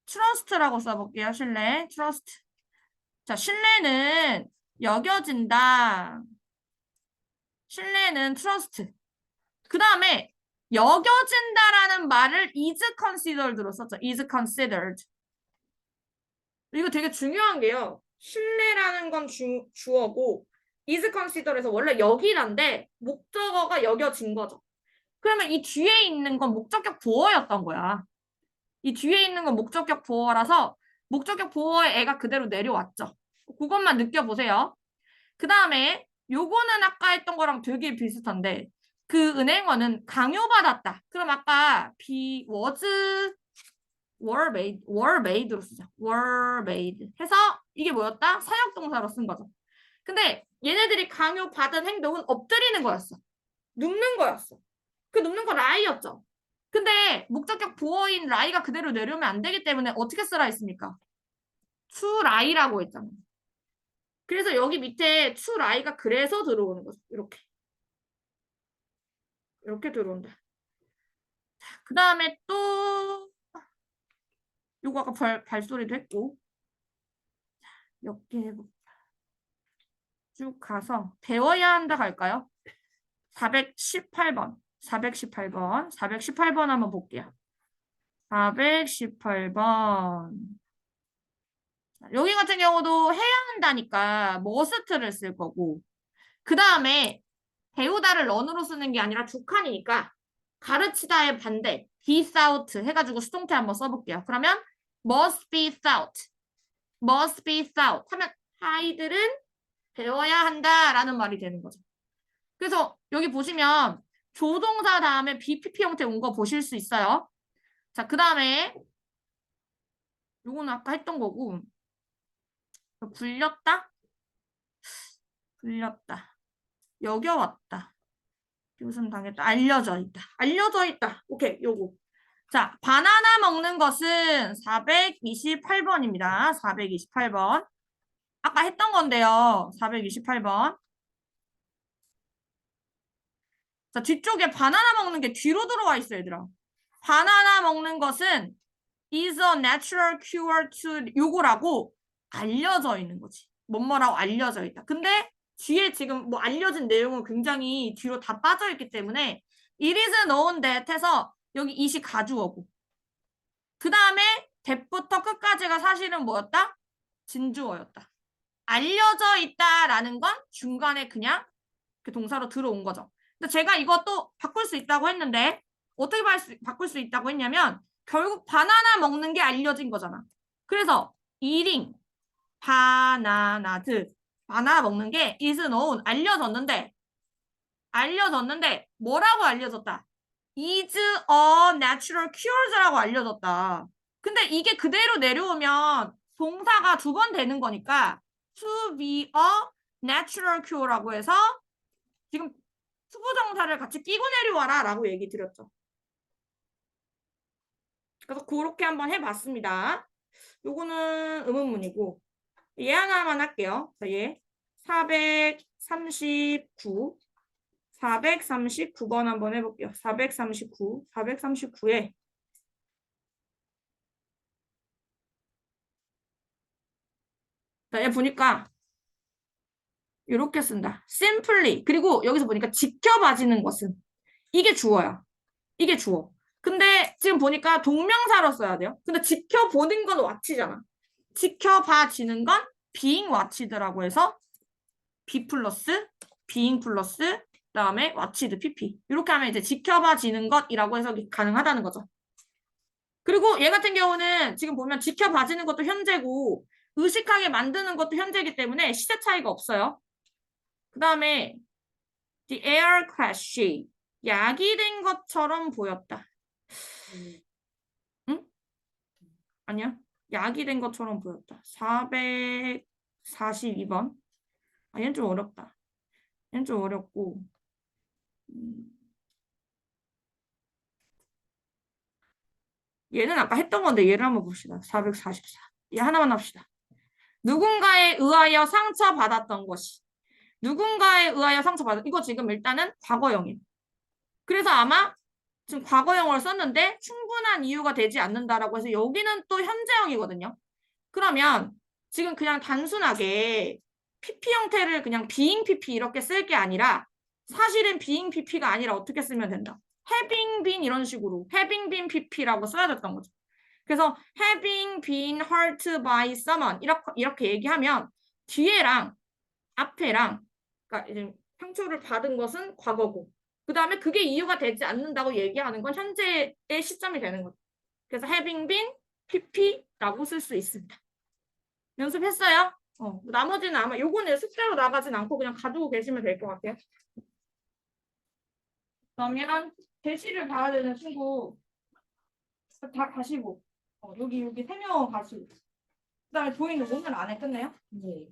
trust라고 써볼게요. 신뢰. trust. 자, 신뢰는 여겨진다. 신뢰는 trust. 그 다음에 여겨진다라는 말을 is considered로 썼죠. is considered. 이거 되게 중요한 게요. 신뢰라는 건 주어고 is considered에서 원래 여기란데 목적어가 여겨진 거죠. 그러면 이 뒤에 있는 건 목적격 보어였던 거야. 이 뒤에 있는 건 목적격 보어라서 목적격 보어의 애가 그대로 내려왔죠. 그것만 느껴보세요. 그 다음에 요거는 아까 했던 거랑 되게 비슷한데 그 은행어는 강요받았다. 그럼 아까 were made로 쓰자. were made 해서 이게 뭐였다? 사역동사로 쓴 거죠. 근데 얘네들이 강요받은 행동은 엎드리는 거였어. 눕는 거였어. 그 눕는 거 lie였죠. 근데 목적격 보어인 lie가 그대로 내려오면 안 되기 때문에 어떻게 쓰라 했습니까? to lie라고 했잖아요. 그래서 여기 밑에 to lie가 그래서 들어오는 거죠. 이렇게. 이렇게 들어온다. 그 다음에 또 요거 아까 발소리도 했고 몇 개 해볼까? 쭉 가서 배워야 한다 갈까요? 418번 418번 418번 한번 볼게요. 418번 여기 같은 경우도 해야 한다니까 must를 쓸 거고 그 다음에 배우다를 런으로 쓰는 게 아니라 두 칸이니까 가르치다의 반대 be taught 해가지고 수동태 한번 써볼게요. 그러면 must be taught must be taught 하면 아이들은 배워야 한다라는 말이 되는 거죠. 그래서 여기 보시면 조동사 다음에 BPP 형태 온 거 보실 수 있어요. 자, 그 다음에 요거는 아까 했던 거고 굴렸다? 굴렸다. 여겨왔다. 교순 당했다. 알려져 있다. 알려져 있다. 오케이, 요거. 자, 바나나 먹는 것은 428번입니다. 428번. 아까 했던 건데요. 428번. 자, 뒤쪽에 바나나 먹는 게 뒤로 들어와 있어요, 얘들아. 바나나 먹는 것은 is a natural cure to 요거라고 알려져 있는 거지. 뭐뭐라고 알려져 있다. 근데 뒤에 지금 뭐 알려진 내용은 굉장히 뒤로 다 빠져 있기 때문에 it is known that 해서 여기 it이 가주어고 그 다음에 that부터 끝까지가 사실은 뭐였다? 진주어였다. 알려져 있다라는 건 중간에 그냥 그 동사로 들어온 거죠. 근데 제가 이것도 바꿀 수 있다고 했는데 어떻게 바꿀 수 있다고 했냐면 결국 바나나 먹는 게 알려진 거잖아. 그래서 eating 바나나드 바나나 먹는 게 is known 알려졌는데 뭐라고 알려졌다? is a natural cures라고 알려졌다. 근데 이게 그대로 내려오면 동사가 두 번 되는 거니까 to be a natural cure라고 해서 지금 투부정사를 같이 끼고 내려와라 라고 얘기 드렸죠. 그래서 그렇게 한번 해봤습니다. 요거는 의문문이고 얘 하나만 할게요. 자, 얘 439번 한번 해볼게요. 439에 자, 얘 보니까 이렇게 쓴다. simply 그리고 여기서 보니까 지켜봐지는 것은 이게 주어야. 이게 주어. 근데 지금 보니까 동명사로 써야 돼요. 근데 지켜보는 건 watch잖아. 지켜봐지는 건 being watched라고 해서 be 플러스 being 플러스 그다음에 watched pp 이렇게 하면 이제 지켜봐지는 것이라고 해석이 가능하다는 거죠. 그리고 얘 같은 경우는 지금 보면 지켜봐지는 것도 현재고 의식하게 만드는 것도 현재이기 때문에 시제 차이가 없어요. 그 다음에 the air crash 야기된 것처럼 보였다. 응? 아니야. 야기된 것처럼 보였다. 442번. 아, 얘는 좀 어렵다. 얘는 좀 어렵고. 음, 얘는 아까 했던 건데 얘를 한번 봅시다. 444. 얘 하나만 합시다. 누군가에 의하여 상처받았던 것이. 누군가에 의하여 상처받았. 이거 지금 일단은 과거형이에요. 그래서 아마 지금 과거형을 썼는데 충분한 이유가 되지 않는다라고 해서 여기는 또 현재형이거든요. 그러면 지금 그냥 단순하게 PP 형태를 그냥 being PP 이렇게 쓸 게 아니라 사실은 being PP가 아니라 어떻게 쓰면 된다. having been 이런 식으로 having been PP라고 써야 됐던 거죠. 그래서 having been hurt by someone 이렇게 얘기하면 뒤에랑 앞에랑 그러니까 이제 상처를 받은 것은 과거고 그 다음에 그게 이유가 되지 않는다고 얘기하는 건 현재의 시점이 되는 거죠. 그래서 having been pp라고 쓸 수 있습니다. 연습했어요? 나머지는 아마 요거는 숙제로 나가진 않고 그냥 가지고 계시면 될 것 같아요. 그러면 대시를 봐야 되는 친구 다 가시고 여기 3명 가시고 그다음에 조이는 오늘 안에 끝내요? 네.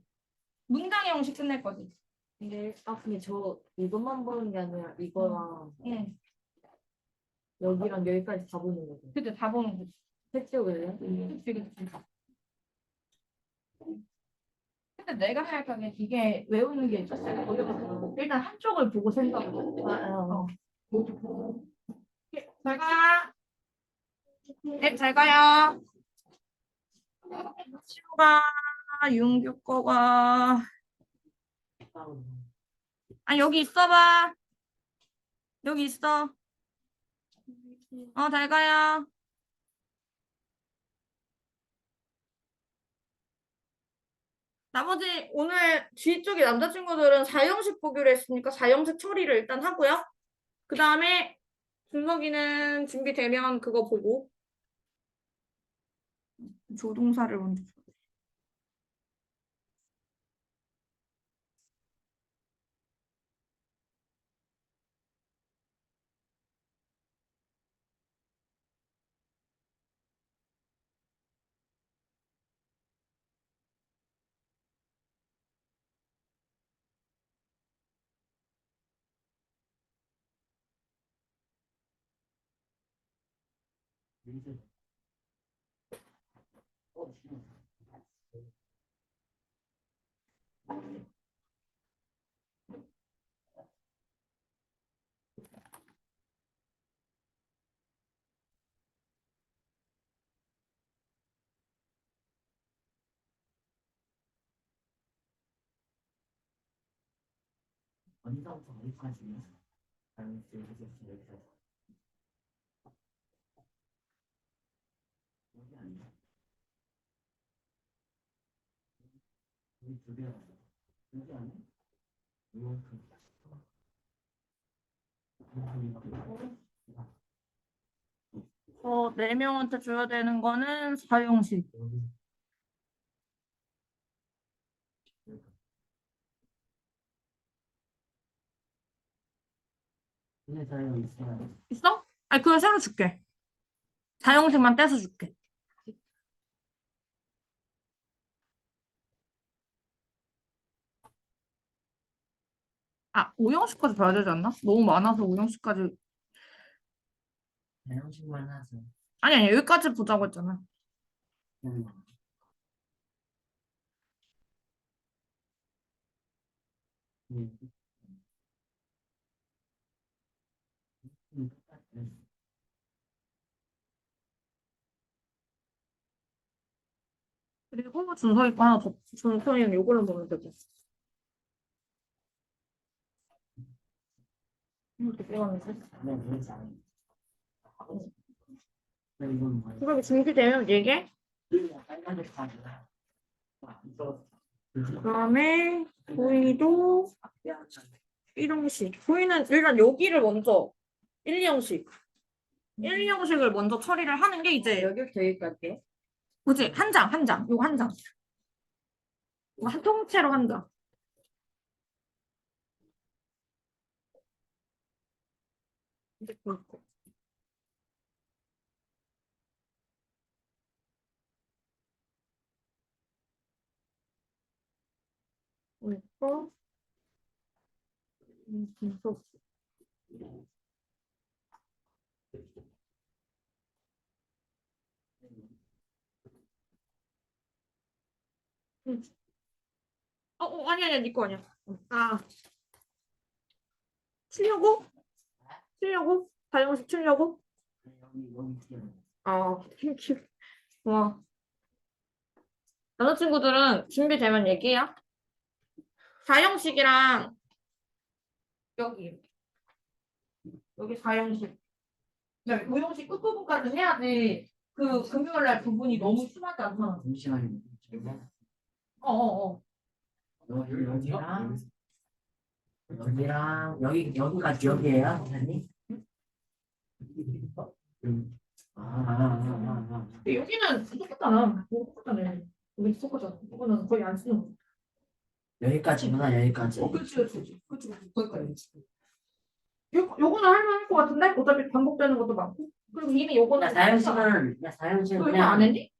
문장 형식 끝낼 거지. 근데 근데 저 이것만 보는 게 아니라 이거랑 응. 여기랑 여기까지 다 보는 거죠. 그때 다 보는 거지. 색적을요? 그치. 근데 내가 생각하기엔 이게 외우는 게 있었어요. 어려워서 일단 한쪽을 보고 생각을 해. 잘 가. 네, 잘 가요. 치우가, 윤규 거가. 아니, 여기 있어봐. 여기 있어. 잘 가요. 나머지 오늘 뒤쪽에 남자친구들은 4형식 보기로 했으니까 4형식 처리를 일단 하고요. 그 다음에 준석이는 준비되면 그거 보고 조동사를 먼저. 어디서부터 어디까지요? 여기서 여기 아니야? 여기 두 개. 여기 아니야? 이만큼. 네 명한테 줘야 되는 거는 4형식. 근데 자유 있어요. 있어? 아니, 그거 새로 줄게. 4형식만 떼서 줄게. 아, 5형식까지 봐야 되지 않나? 너무 많아서 5형식까지. 대형식만 하죠. 아니, 여기까지 보자고 했잖아. 음. 음. 음. 그리고 준석이 거 하나 더, 준석이는 이걸로 보면 되고. 이렇게 빼가면서. 네, 그렇지 않아요. 네, 이건 뭐예요? 준석이 준비되면 얘기해. 빨간색 카드야. 이거 그 다음에, 보이도 1형식. 보이는 일단 여기를 먼저 1형식. 1형식을 먼저 처리를 하는 게 이제 여기부터 여기까지. 그치? 한 장, 한 장. 요거 한 장. 이거 한 통째로 한 장. 이제 그렇고. 그리고 계속 아니 아니야 니거 아니야. 아 치려고? 치려고? 다영식 치려고? 여기 있어요. 아 땡큐. 와 남자친구들은 준비되면 얘기해요. 사형식이랑 여기 사형식. 네, 오형식 끝부분까지 해야지. 그 금요일날 부분이 너무 심하지 않잖아. 잠시만요. 어어어. 여기랑 여기까지 여기에요, 선생님? 근데 여기는 똑같잖아. 똑같잖아. 여기 똑같잖아. 이거는 거의 안 쓰는 거. 여기까지구나, 여기까지. 그치. 거기까지. 요거는 할만할 것 같은데? 어차피 반복되는 것도 많고. 그리고 이미 요거는 사연식은 이거 안 그냥 했니?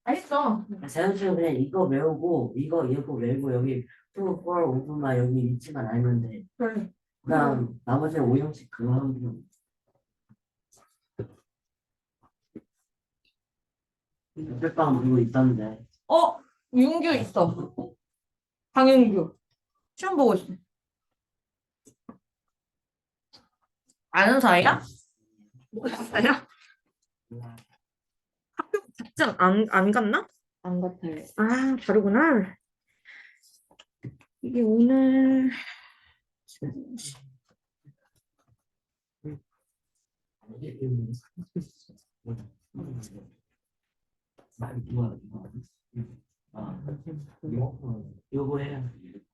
안 했어. 사연식은 그냥 이거 외우고 이거 외우고 여기 2, 4, 5분만 여기 위치만 알면 돼. 그래. 그다음 나머지 5형식 그거 하면 몇백방 누구 있던데. 윤규 있어. 강윤규. 시험 보고 있어. 아는 사이야? 뭐가 사이야? 학교 같지 안 갔나? 안 같아요. 아, 다르구나. 이게 오늘 요거 해요.